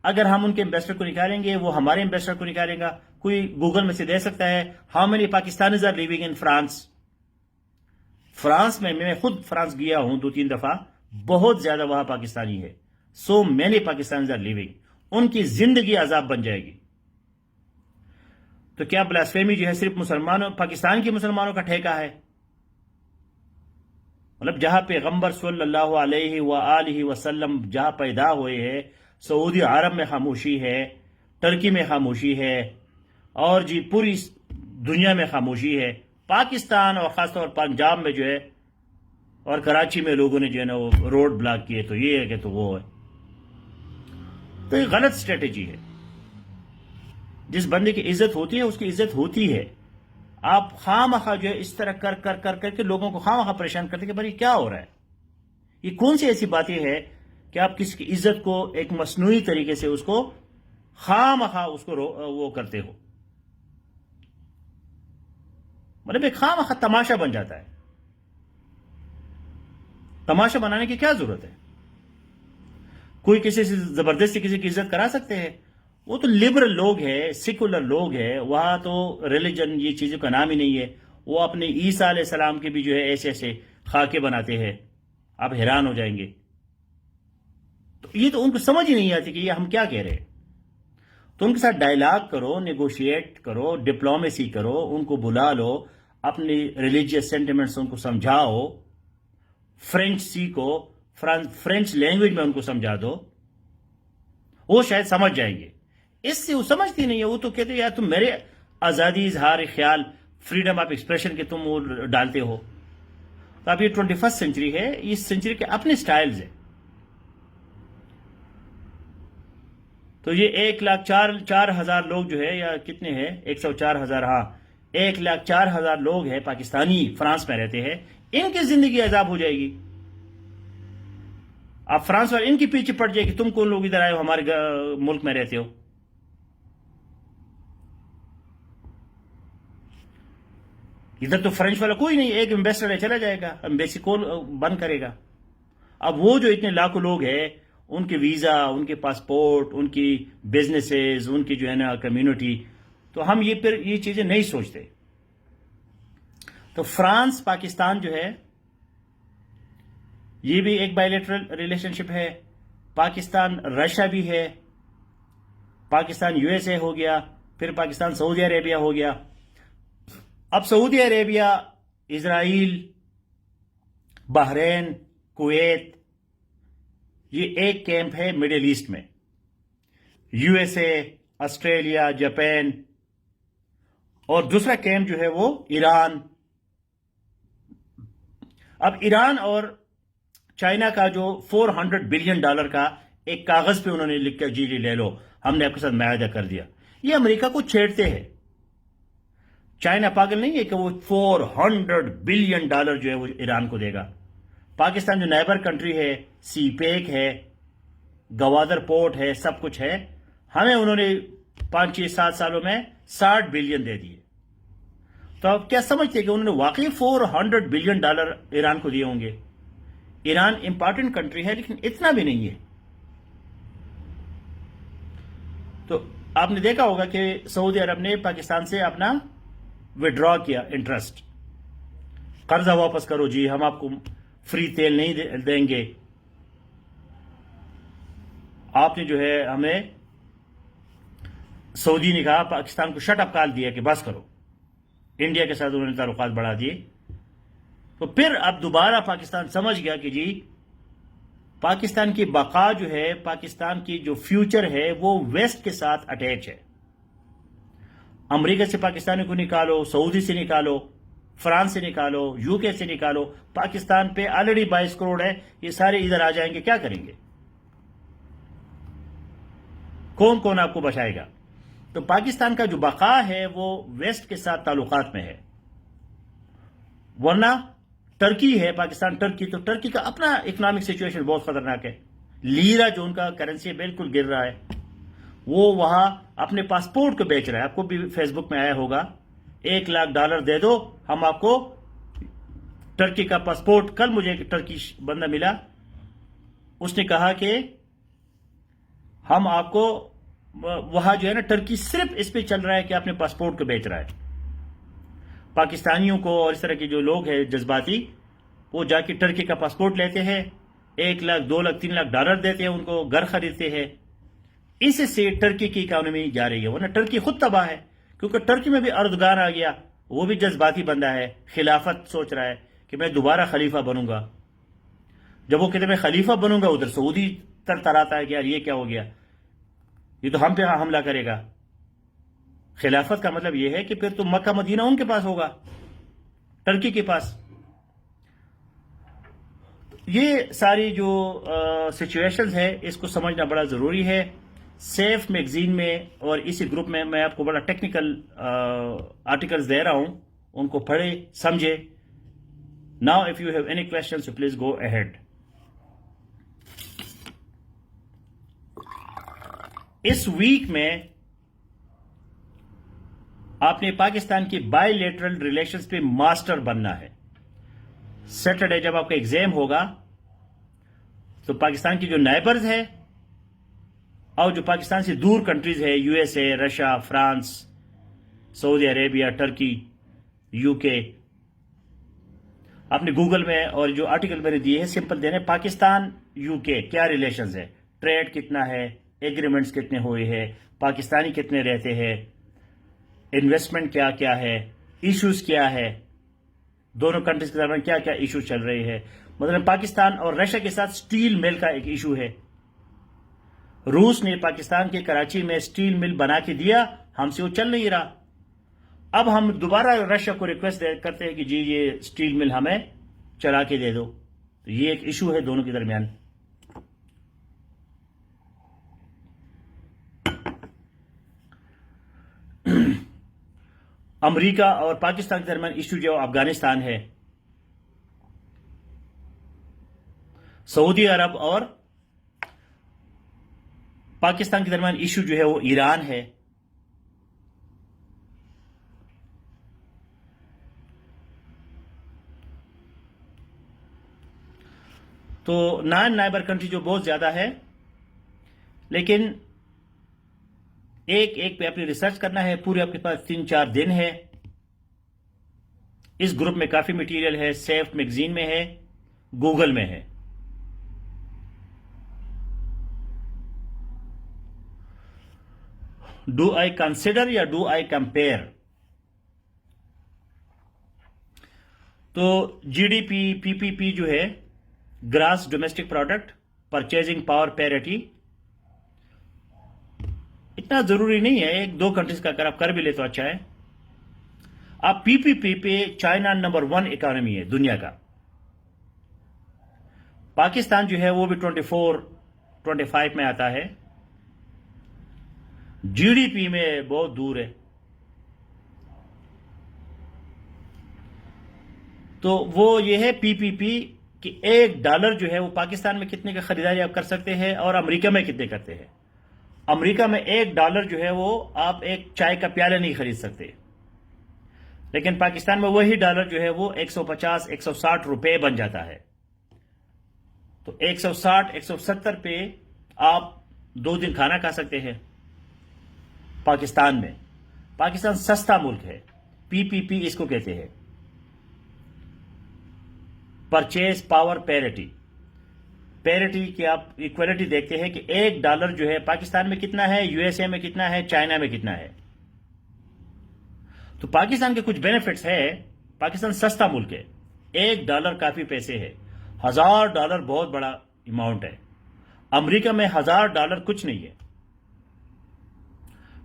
اگر ہم ان کے انویسٹر کو نکالیں گے، وہ ہمارے انویسٹر کو نکالے گا. کوئی گوگل میں سے دے سکتا ہے how many Pakistanis are living in France. France میں خود فرانس گیا ہوں 2-3 دفعہ، بہت زیادہ وہاں پاکستانی ہے. So many Pakistanis are living. ان کی زندگی عذاب بن جائے گی. تو کیا بلاسفیمی جو ہے صرف مسلمانوں، پاکستان کے مسلمانوں کا ٹھیکہ ہے؟ مطلب جہاں پیغمبر صلی اللہ علیہ وآلہ وسلم جہاں پیدا ہوئے ہیں، سعودی عرب میں خاموشی ہے، ٹرکی میں خاموشی ہے، اور جی پوری دنیا میں خاموشی ہے. پاکستان اور خاص طور پر پنجاب میں جو ہے اور کراچی میں لوگوں نے جو ہے نا وہ روڈ بلاک کیے. تو یہ ہے کہ تو وہ ہے. تو یہ غلط اسٹریٹجی ہے. جس بندے کی عزت ہوتی ہے اس کی عزت ہوتی ہے. آپ خواہ مخواہ جو ہے اس طرح کر کے لوگوں کو خواہ مخواہ پریشان کرتے کہ بھائی کیا ہو رہا ہے. یہ کون سی ایسی باتیں ہے کہ آپ کسی کی عزت کو ایک مصنوعی طریقے سے اس کو خواہ مخواہ اس کو وہ کرتے ہو. مطلب ایک خواہ مخواہ تماشا بن جاتا ہے. تماشا بنانے کی کیا ضرورت ہے؟ کوئی کسی سے زبردستی کسی کی عزت کرا سکتے ہیں؟ وہ تو لبرل لوگ ہیں، سیکولر لوگ ہیں، وہاں تو ریلیجن یہ چیزوں کا نام ہی نہیں ہے. وہ اپنے عیسیٰ علیہ السلام کے بھی جو ہے ایسے ایسے خاکے بناتے ہیں، آپ حیران ہو جائیں گے. تو یہ تو ان کو سمجھ ہی نہیں آتی کہ یہ ہم کیا کہہ رہے ہیں. تو ان کے ساتھ ڈائلاگ کرو، نیگوشیٹ کرو، ڈپلومیسی کرو، ان کو بلا لو، اپنی ریلیجیس سینٹیمنٹس ان کو سمجھاؤ، فرینچ سیکھو، فرینچ لینگویج میں ان کو سمجھا دو، وہ شاید سمجھ جائیں گے. اس سے وہ سمجھتی نہیں ہے. وہ تو کہتے ہیں یار تم میرے آزادی اظہار خیال، فریڈم آف ایکسپریشن کے تم وہ ڈالتے ہو. تو اب یہ 21 سینچری ہے، اس سینچری کے اپنے سٹائلز ہیں. تو یہ 1,04,000 لوگ جو ہے، یا کتنے ہیں، 104,000، ہاں 1,04,000 لوگ ہیں پاکستانی فرانس میں رہتے ہیں. ان کی زندگی عذاب ہو جائے گی. آپ فرانس والے ان کی پیچھے پڑ جائے کہ تم کون لوگ ادھر آئے ہو ہمارے ملک میں رہتے ہو. ادھر تو فرینچ والا کوئی نہیں، ایک امبیسڈر ہے چلا جائے گا، امبیسی کون بند کرے گا. اب وہ جو اتنے لاکھوں لوگ ہیں، ان کے ویزا، ان کے پاسپورٹ، ان کی بزنسز، ان کی جو ہے نا کمیونٹی، تو ہم یہ چیزیں نہیں سوچتے. تو فرانس پاکستان جو ہے یہ بھی ایک بائیلیٹرل ریلیشن شپ ہے. پاکستان رشیا بھی ہے. پاکستان یو ایس اے ہو گیا، پھر پاکستان سعودی عربیہ ہو گیا. اب سعودی عربیہ، اسرائیل، بحرین، کویت، یہ ایک کیمپ ہے مڈل ایسٹ میں. You S a, Australia, Japan, اور دوسرا کیمپ جو ہے وہ ایران. اب ایران اور چائنا کا جو $400 بلین کا ایک کاغذ پہ انہوں نے لکھ کر جی لے لو، ہم نے آپ کے ساتھ معاہدہ کر دیا. یہ امریکہ کو چھیڑتے ہیں. چائنا پاگل نہیں ہے کہ وہ $400 بلین جو ہے وہ ایران کو دے گا. پاکستان جو نیبر کنٹری ہے، سی پیک ہے، گوادر پورٹ ہے، سب کچھ ہے، ہمیں انہوں نے 5-6-7 سالوں میں $60 بلین دے دیے. تو آپ کیا سمجھتے ہیں کہ انہوں نے واقعی $400 بلین ایران کو دیے ہوں گے؟ ایران امپارٹنٹ کنٹری ہے لیکن اتنا بھی نہیں ہے. تو آپ نے دیکھا ہوگا کہ سعودی عرب نے پاکستان سے اپنا وڈرا کیا، انٹرسٹ، قرضہ واپس کرو جی، ہم آپ کو فری تیل نہیں دیں گے. آپ نے جو ہے ہمیں، سعودی نے کہا پاکستان کو شٹ اپ کال دیا کہ بس کرو. انڈیا کے ساتھ انہوں نے تعلقات بڑھا دیے. تو پھر اب دوبارہ پاکستان سمجھ گیا کہ جی پاکستان کی بقا جو ہے، پاکستان کی جو فیوچر ہے وہ ویسٹ کے ساتھ اٹیچ ہے. امریکہ سے پاکستانی کو نکالو، سعودی سے نکالو، فرانس سے نکالو، یو کے سے نکالو، پاکستان پہ آلریڈی 22 کروڑ ہے، یہ سارے ادھر آ جائیں گے، کیا کریں گے؟ کون آپ کو بچائے گا؟ تو پاکستان کا جو بقا ہے وہ ویسٹ کے ساتھ تعلقات میں ہے. ورنہ ٹرکی ہے، پاکستان ٹرکی، تو ٹرکی کا اپنا اکنامک سچویشن بہت خطرناک ہے. لیرا جو ان کا کرنسی ہے بالکل گر رہا ہے. وہ وہاں اپنے پاسپورٹ کو بیچ رہا ہے. آپ کو بھی فیس بک میں آیا ہوگا، $1,00,000 دے دو ہم آپ کو ٹرکی کا پاسپورٹ. کل مجھے ایک ٹرکی بندہ ملا، اس نے کہا کہ ہم آپ کو وہاں جو ہے نا ٹرکی صرف اس پہ چل رہا ہے کہ اپنے پاسپورٹ کو بیچ رہا ہے. پاکستانیوں کو اور اس طرح کے جو لوگ ہیں جذباتی، وہ جا کے ٹرکی کا پاسپورٹ لیتے ہیں، $1,00,000 $2,00,000 $3,00,000 دیتے ہیں، ان کو گھر خریدتے ہیں. اس سے ٹرکی کی اکانومی جا رہی ہے. ورنہ ٹرکی خود تباہ ہے، کیونکہ ٹرکی میں بھی اردگان آ گیا. وہ بھی جذباتی بندہ ہے، خلافت سوچ رہا ہے کہ میں دوبارہ خلیفہ بنوں گا. جب وہ کہتے میں خلیفہ بنوں گا، ادھر سعودی تراتا ہے کہ یار یہ کیا ہو گیا، یہ تو ہم پہ حملہ کرے گا. خلافت کا مطلب یہ ہے کہ پھر تو مکہ مدینہ ان کے پاس ہوگا، ٹرکی کے پاس. یہ ساری جو سچویشنز ہے اس کو سمجھنا بڑا ضروری ہے. سیف میگزین میں اور اسی گروپ میں آپ کو بڑا ٹیکنیکل آرٹیکلز دے رہا ہوں, ان کو پڑھے سمجھے. Now if you have any question so please go ahead. اس ویک میں آپ نے پاکستان کی بائی لیٹرل ریلیشنز پہ ماسٹر بننا ہے. سیٹرڈے جب آپ کا ایگزام ہوگا تو پاکستان کی جو نائبرز ہے اور جو پاکستان سے دور کنٹریز ہے, U S A, Russia, France, Saudi Arabia, Turkey, U K, آپ نے گوگل میں اور جو آرٹیکل میں نے دیے ہیں سمپل دینے. پاکستان یو کے کیا ریلیشنز ہے, ٹریڈ کتنا ہے, ایگریمنٹس کتنے ہوئے ہیں, پاکستانی کتنے رہتے ہیں, انویسٹمنٹ کیا کیا ہے, ایشوز کیا ہے, دونوں کنٹریز کے درمیان کیا کیا ایشو چل رہے ہیں. مثلا پاکستان اور رشیا کے ساتھ سٹیل مل کا ایک ایشو ہے. روس نے پاکستان کے کراچی میں سٹیل مل بنا کے دیا, ہم سے وہ چل نہیں رہا. اب ہم دوبارہ رشیا کو ریکویسٹ کرتے ہیں کہ جی یہ سٹیل مل ہمیں چلا کے دے دو. تو یہ ایک ایشو ہے دونوں کے درمیان. امریکہ اور پاکستان کے درمیان ایشو جو افغانستان ہے. سعودی عرب اور پاکستان کے درمیان ایشو جو ہے وہ ایران ہے. تو نان نائبر کنٹری جو بہت زیادہ ہے, لیکن ایک ایک پہ اپنی ریسرچ کرنا ہے. پورے آپ کے پاس 3-4 دن ہے. اس گروپ میں کافی مٹیریل ہے, سیف میگزین میں ہے, گوگل میں ہے. ڈو آئی کنسیڈر یا ڈو آئی کمپیئر؟ تو G D P, P P P جو ہے, gross domestic product, purchasing power parity, اتنا ضروری نہیں ہے. 1-2 کنٹریز کا اگر آپ کر بھی لے تو اچھا ہے. آپ پی پی پی پہ چائنا نمبر 1 اکانومی ہے دنیا کا. پاکستان جو ہے وہ بھی 24-25 میں آتا ہے. جی ڈی پی میں بہت دور ہے. تو وہ یہ ہے پی پی پی کہ $1 جو ہے وہ پاکستان میں کتنے کا خریداری آپ کر سکتے ہیں اور امریکہ میں کتنے کرتے ہیں. امریکہ میں $1 جو ہے وہ آپ ایک چائے کا پیالہ نہیں خرید سکتے, لیکن پاکستان میں وہی ڈالر جو ہے وہ 150-160 روپے بن جاتا ہے. تو 160-170 پہ آپ 2 دن کھانا کھا سکتے ہیں پاکستان میں. پاکستان سستا ملک ہے. پی پی پی اس کو کہتے ہیں, پرچیز پاور پیرٹی. پیرٹی کی آپ ایکویلٹی دیکھتے ہیں کہ $1 جو ہے پاکستان میں کتنا ہے, یو ایس اے میں کتنا ہے, چائنا میں کتنا ہے. تو پاکستان کے کچھ بینیفٹس ہے. پاکستان سستا ملک ہے. $1 کافی پیسے ہے. $1000 بہت بڑا اماؤنٹ ہے. امریکہ میں $1000 کچھ نہیں ہے,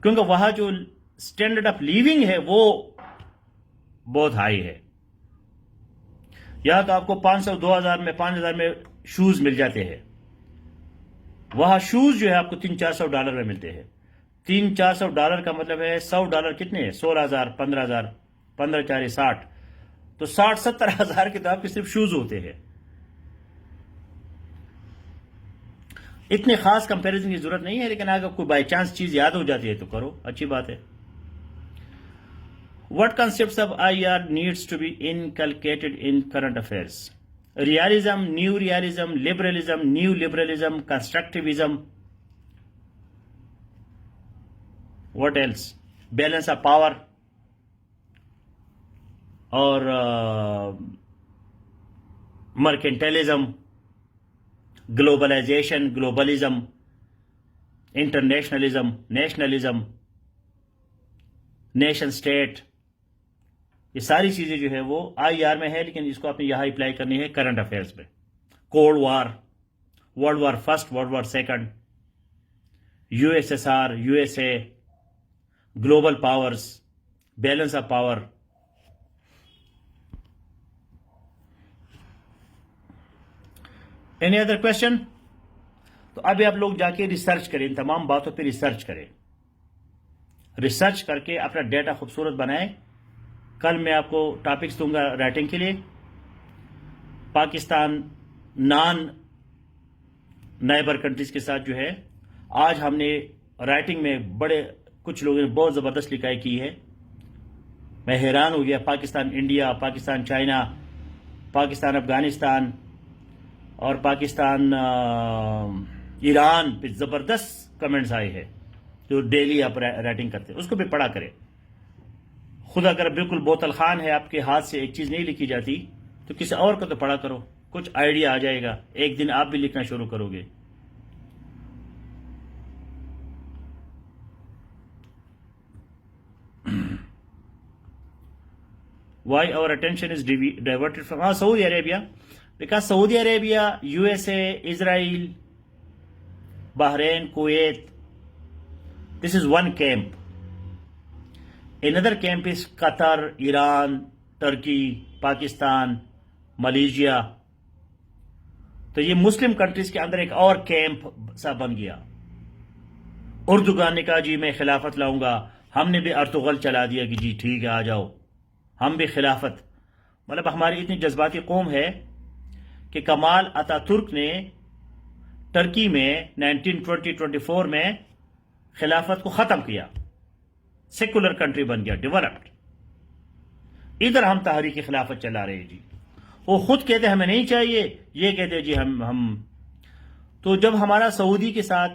کیونکہ وہاں جو سٹینڈرڈ آف لیونگ ہے وہ بہت ہائی ہے. یہاں تو آپ کو 500-2000 میں, 5000 میں شوز مل جاتے ہیں. وہاں شوز جو ہے آپ کو $300-400 میں ملتے ہیں. $300-400 کا مطلب ہے $100 کتنے ہیں, 16,000, 15,000, 15-4-60, تو 60-70 ہزار کے تو آپ کے صرف شوز ہوتے ہیں. اتنے خاص کمپیریزن کی ضرورت نہیں ہے, لیکن اگر کوئی بائی چانس چیز یاد ہو جاتی ہے تو کرو, اچھی بات ہے. What concepts of IR needs to be inculcated in current affairs? Realism, new realism, liberalism, new liberalism, constructivism. What else? Balance of power or mercantilism, globalization, globalism, internationalism, nationalism, nation state. یہ ساری چیزیں جو ہے وہ آئی آر میں ہے, لیکن اس کو آپ نے یہاں اپلائی کرنی ہے کرنٹ افیئرس میں. Cold war, world war first, world war second, U S S R, U S A, global powers, balance of power. Any other question? تو ابھی آپ لوگ جا کے ریسرچ کریں، ان تمام باتوں پہ ریسرچ کریں، ریسرچ کر کے اپنا ڈیٹا خوبصورت بنائیں. کل میں آپ کو ٹاپکس دوں گا رائٹنگ کے لیے. پاکستان نان نائبر کنٹریز کے ساتھ جو ہے آج ہم نے رائٹنگ میں بڑے کچھ لوگوں نے بہت زبردست لکھائی کی ہے. میں حیران ہو گیا. پاکستان انڈیا، پاکستان چائنا، پاکستان افغانستان اور پاکستان ایران پہ زبردست کمنٹس آئے ہیں جو ڈیلی آپ رائٹنگ کرتے ہیں. اس کو بھی پڑھا کریں. خود اگر بالکل بوتل خان ہے، آپ کے ہاتھ سے ایک چیز نہیں لکھی جاتی تو کسی اور کو تو پڑھا کرو، کچھ آئیڈیا آ جائے گا. ایک دن آپ بھی لکھنا شروع کرو گے. Why our attention is diverted from Saudi Arabia? Because Saudi Arabia, USA, Israel, Bahrain, Kuwait, this is one camp. Another camp is Qatar, Iran, Turkey, Pakistan, Malaysia. تو یہ مسلم کنٹریز کے اندر ایک اور کیمپ سا بن گیا. اردوگان نے کہا جی میں خلافت لاؤں گا. ہم نے بھی ارطغرل چلا دیا کہ جی ٹھیک ہے آ جاؤ ہم بھی خلافت. مطلب ہماری اتنی جذباتی قوم ہے کہ کمال اتا ترک نے ٹرکی میں 1924 میں خلافت کو ختم کیا. سیکولر کنٹری بن گیا، ڈیولپڈ. ادھر ہم تحریک خلافت چلا رہے ہیں جی. وہ خود کہتے ہمیں نہیں چاہیے، یہ کہتے جی ہم تو جب ہمارا سعودی کے ساتھ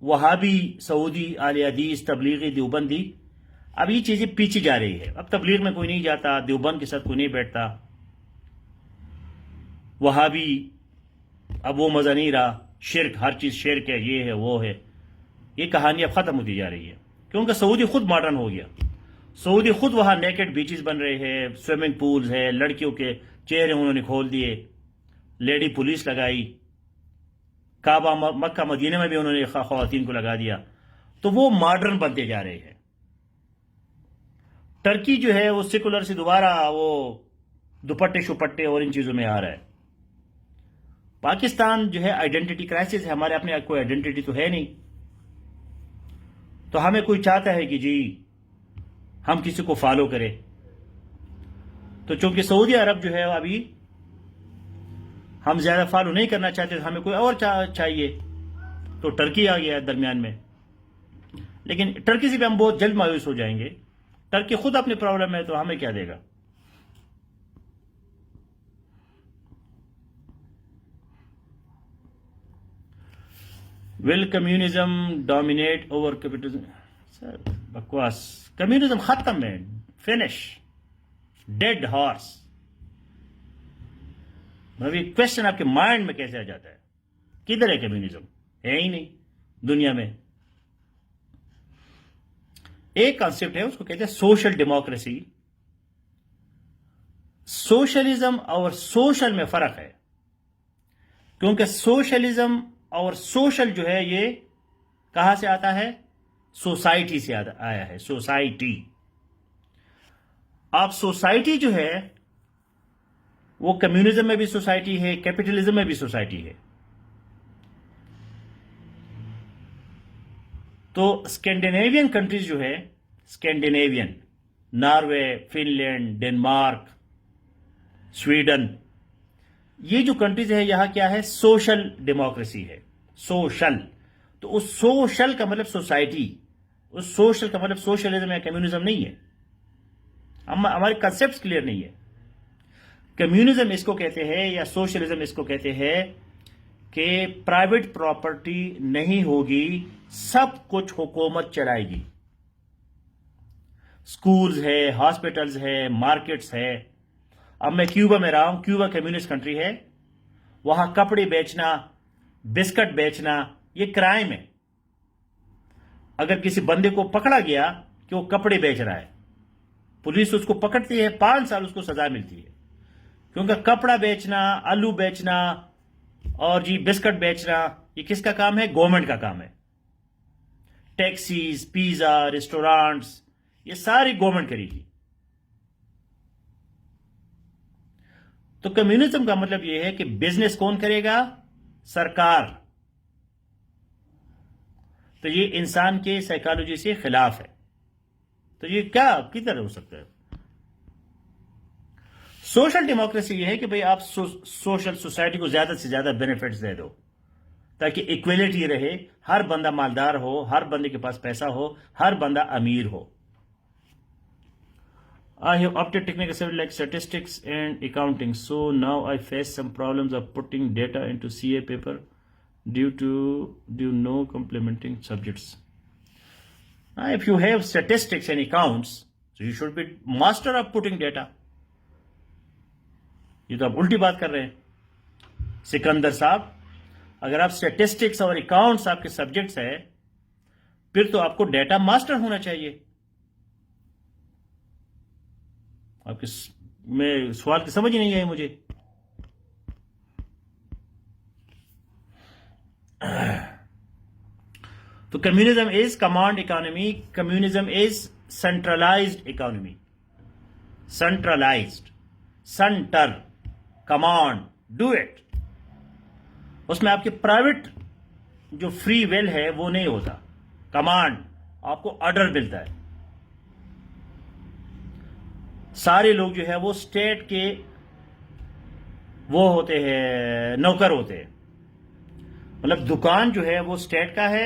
وہابی، سعودی، اہل حدیث، تبلیغی، دیوبندی، اب یہ چیزیں پیچھے جا رہی ہے. اب تبلیغ میں کوئی نہیں جاتا، دیوبند کے ساتھ کوئی نہیں بیٹھتا، وہابی اب وہ مزہ نہیں رہا. شرک، ہر چیز شرک ہے، یہ ہے وہ ہے. یہ کہانی اب ختم ہوتی جا رہی ہے کیونکہ سعودی خود ماڈرن ہو گیا. سعودی خود وہاں نیکڈ بیچز بن رہے ہیں، سوئمنگ پولز ہے، لڑکیوں کے چہرے انہوں نے کھول دیے، لیڈی پولیس لگائی. کعبہ مکہ مدینہ میں بھی انہوں نے خواتین کو لگا دیا. تو وہ ماڈرن بنتے جا رہے ہیں. ٹرکی جو ہے وہ سیکولر سے دوبارہ وہ دوپٹے شپٹے اور ان چیزوں میں آ رہا ہے. پاکستان جو ہے آئیڈینٹی کرائسس ہے. ہمارے اپنے کوئی آئیڈینٹی تو ہے نہیں. تو ہمیں کوئی چاہتا ہے کہ جی ہم کسی کو فالو کریں. تو چونکہ سعودی عرب جو ہے ابھی ہم زیادہ فالو نہیں کرنا چاہتے، تو ہمیں کوئی اور چاہیے. تو ٹرکی آ گیا ہے درمیان میں. لیکن ٹرکی سے بھی ہم بہت جلد مایوس ہو جائیں گے. ٹرکی خود اپنی پرابلم ہے تو ہمیں کیا دے گا. ول کمیونزم ڈومینیٹ اوور کیپٹلزم؟ سر بکواس. کمیونزم ختم ہے، فنش، ڈیڈ ہارس. ابھی کوشچن آپ کے مائنڈ میں کیسے آ جاتا ہے؟ کدھر ہے کمیونزم؟ ہے ہی نہیں دنیا میں. ایک کانسیپٹ ہے، اس کو کہتے ہیں سوشل ڈیموکریسی. سوشلزم اور سوشل میں فرق ہے کیونکہ سوشلزم اور سوشل جو ہے یہ کہاں سے آتا ہے؟ سوسائٹی سے آیا ہے. سوسائٹی. آپ سوسائٹی جو ہے وہ کمیونزم میں بھی سوسائٹی ہے، کیپٹلزم میں بھی سوسائٹی ہے. تو اسکینڈینیوین کنٹریز جو ہے، Scandinavian, Norway, Finland, Denmark, Sweden, یہ جو کنٹریز ہے یہاں کیا ہے؟ سوشل ڈیموکریسی ہے. سوشل. تو اس سوشل کا مطلب سوسائٹی، اس سوشل کا مطلب سوشلزم یا کمیونزم نہیں ہے. ہمارے کنسیپٹس کلیئر نہیں ہے. کمیونزم اس کو کہتے ہیں یا سوشلزم اس کو کہتے ہیں کہ پرائیویٹ پراپرٹی نہیں ہوگی، سب کچھ حکومت چلائے گی. سکولز ہے، ہاسپٹلز ہے، مارکیٹس ہے. اب میں کیوبا میں رہا ہوں، کیوبا کمیونسٹ کنٹری ہے. وہاں کپڑے بیچنا، بسکٹ بیچنا یہ کرائم ہے. اگر کسی بندے کو پکڑا گیا کہ وہ کپڑے بیچ رہا ہے، پولیس اس کو پکڑتی ہے، 5 سال اس کو سزا ملتی ہے. کیونکہ کپڑا بیچنا، آلو بیچنا اور جی بسکٹ بیچنا یہ کس کا کام ہے؟ گورنمنٹ کا کام ہے. ٹیکسیز، پیزا، ریسٹورانٹس یہ ساری گورنمنٹ کرے گی. تو کمیونزم کا مطلب یہ ہے کہ بزنس کون کرے گا؟ سرکار. تو یہ انسان کے سائیکالوجی سے خلاف ہے. تو یہ کیا کدھر ہو سکتا ہے؟ سوشل ڈیموکریسی یہ ہے کہ بھئی آپ سوشل سوسائٹی کو زیادہ سے زیادہ بینیفٹس دے دو تاکہ ایکویلٹی رہے، ہر بندہ مالدار ہو، ہر بندے کے پاس پیسہ ہو، ہر بندہ امیر ہو. I have opted technical subjects like statistics and accounting, so now I face some problems of putting data into CA paper due no complementing subjects. Now, if you have statistics and accounts, so you should be master of putting data. یہ تو آپ الٹی بات کر رہے ہیں سکندر صاحب. اگر آپ اسٹیٹسٹکس اور اکاؤنٹس آپ کے سبجیکٹس ہیں پھر تو آپ کو ڈیٹا ماسٹر ہونا چاہیے. آپ کے میں سوال کی سمجھ ہی نہیں آئی مجھے. تو communism is command economy, communism is centralized economy. Centralized, centre, command, do it. اس میں آپ کے پرائیویٹ جو فری ویل ہے وہ نہیں ہوتا. کمانڈ، آپ کو آرڈر ملتا ہے. سارے لوگ جو ہے وہ اسٹیٹ کے وہ ہوتے ہیں، نوکر ہوتے ہیں. مطلب دکان جو ہے وہ اسٹیٹ کا ہے،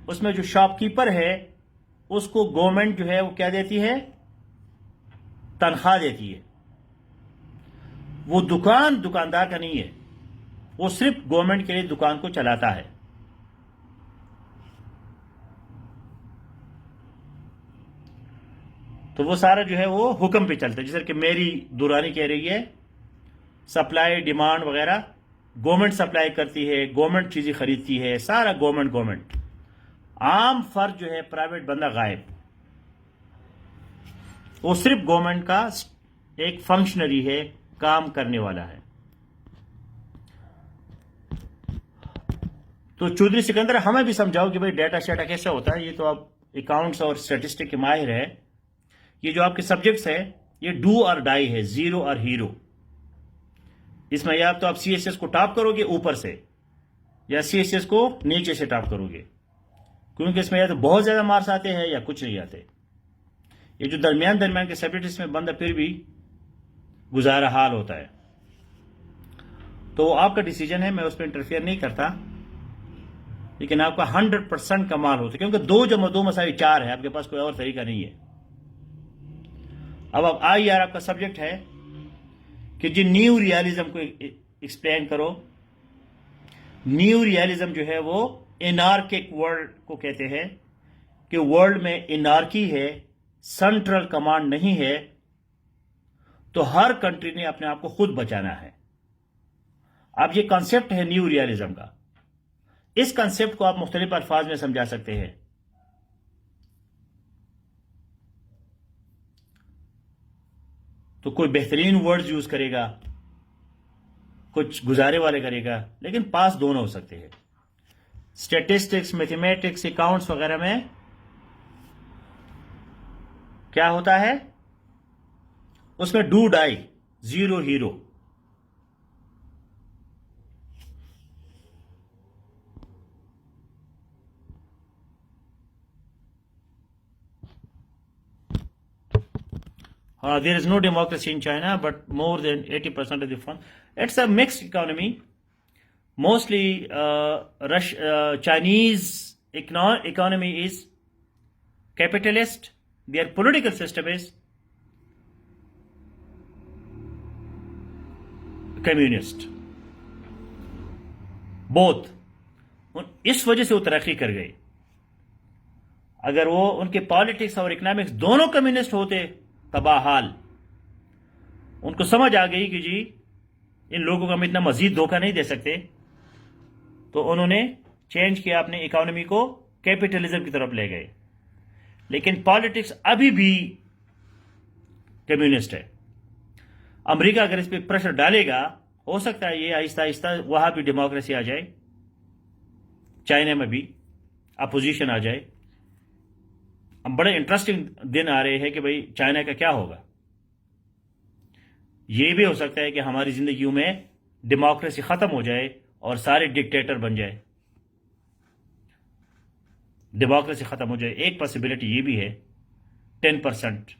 اس میں جو شاپ کیپر ہے اس کو گورنمنٹ جو ہے وہ کیا دیتی ہے؟ تنخواہ دیتی ہے. وہ دکاندار کا نہیں ہے، وہ صرف گورنمنٹ کے لیے دکان کو چلاتا ہے. تو وہ سارا جو ہے وہ حکم پہ چلتا ہے. جیسے کہ میری دورانی کہہ رہی ہے سپلائی ڈیمانڈ وغیرہ گورنمنٹ سپلائی کرتی ہے، گورنمنٹ چیزیں خریدتی ہے، سارا گورنمنٹ. عام فرد جو ہے پرائیویٹ بندہ غائب، وہ صرف گورنمنٹ کا ایک فنکشنری ہے، کام کرنے والا ہے. تو چودھری سکندر ہمیں بھی سمجھاؤ کہ بھئی ڈیٹا شیٹا کیسے ہوتا ہے. یہ تو آپ اکاؤنٹس اور اسٹیٹسٹک کے ماہر ہے. یہ جو آپ کے سبجیکٹس ہے یہ ڈو اور ڈائی ہے، زیرو اور ہیرو. اس میں یا تو آپ سی ایس ایس کو ٹاپ کرو گے اوپر سے یا سی ایس ایس کو نیچے سے ٹاپ کرو گے، کیونکہ اس میں یا تو بہت زیادہ مارکس آتے ہیں یا کچھ نہیں آتے. یہ جو درمیان کے سبجیکٹ اس میں بندہ پھر بھی گزارا حال ہوتا ہے. تو وہ آپ کا ڈیسیجن ہے، میں اس پہ انٹرفیئر نہیں کرتا، لیکن آپ کا 100% کمال ہوتا ہے کیونکہ 2 + 2 = 4 ہے. آپ کے پاس کوئی اور طریقہ نہیں ہے. اب آپ IR آپ کا سبجیکٹ ہے کہ جی نیو ریالزم کو ایکسپلین کرو. نیو ریالزم جو ہے وہ انارکک ورلڈ کو کہتے ہیں کہ ورلڈ میں انارکی ہے، سینٹرل کمانڈ نہیں ہے، تو ہر کنٹری نے اپنے آپ کو خود بچانا ہے. اب یہ کانسیپٹ ہے نیو ریالزم کا. اس کانسیپٹ کو آپ مختلف الفاظ میں سمجھا سکتے ہیں. تو کوئی بہترین ورڈز یوز کرے گا، کچھ گزارے والے کرے گا، لیکن پاس دونوں ہو سکتے ہیں. اسٹیٹسٹکس، میتھمیٹکس، اکاؤنٹس وغیرہ میں کیا ہوتا ہے؟ اس میں do dye, zero hero. There is no democracy in China, but more than 80% of the fund. It's a mixed economy. Mostly, Chinese economy is capitalist. Their political system is communist. Both. اس وجہ سے وہ ترقی کر گئی. اگر وہ ان کے پالیٹکس اور اکنامکس دونوں کمیونسٹ ہوتے تباہ حال. ان کو سمجھ آ گئی کہ جی ان لوگوں کو ہم اتنا مزید دھوکہ نہیں دے سکتے، تو انہوں نے چینج کیا اپنے اکانومی کو، کیپٹلزم کی طرف لے گئے. لیکن پالیٹکس ابھی بھی کمیونسٹ ہے. امریکہ اگر اس پہ پریشر ڈالے گا ہو سکتا ہے یہ آہستہ آہستہ وہاں بھی ڈیموکریسی آ جائے، چائنا میں بھی اپوزیشن آ جائے. اب بڑے انٹرسٹنگ دن آ رہے ہیں کہ بھئی چائنا کا کیا ہوگا. یہ بھی ہو سکتا ہے کہ ہماری زندگیوں میں ڈیموکریسی ختم ہو جائے اور سارے ڈکٹیٹر بن جائے. ڈیموکریسی ختم ہو جائے. ایک پاسبلٹی یہ بھی ہے 10%.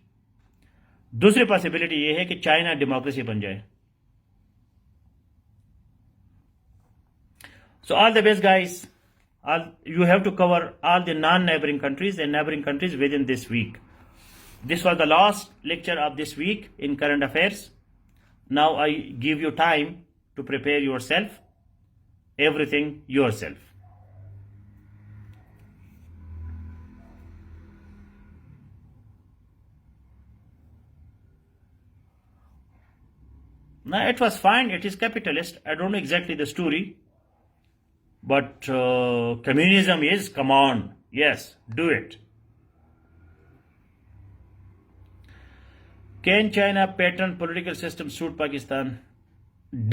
دوسری پاسبلٹی یہ ہے کہ چائنا ڈیموکریسی بن جائے. So all the best, guys. You have to cover all the non-neighboring countries and neighboring countries within this week. This was the last lecture of this week in current affairs. Now I give you time to prepare yourself, everything yourself. Now it was fine. It is capitalist. I don't know exactly the story. But communism is, come on, yes, do it. Can China pattern political system suit Pakistan?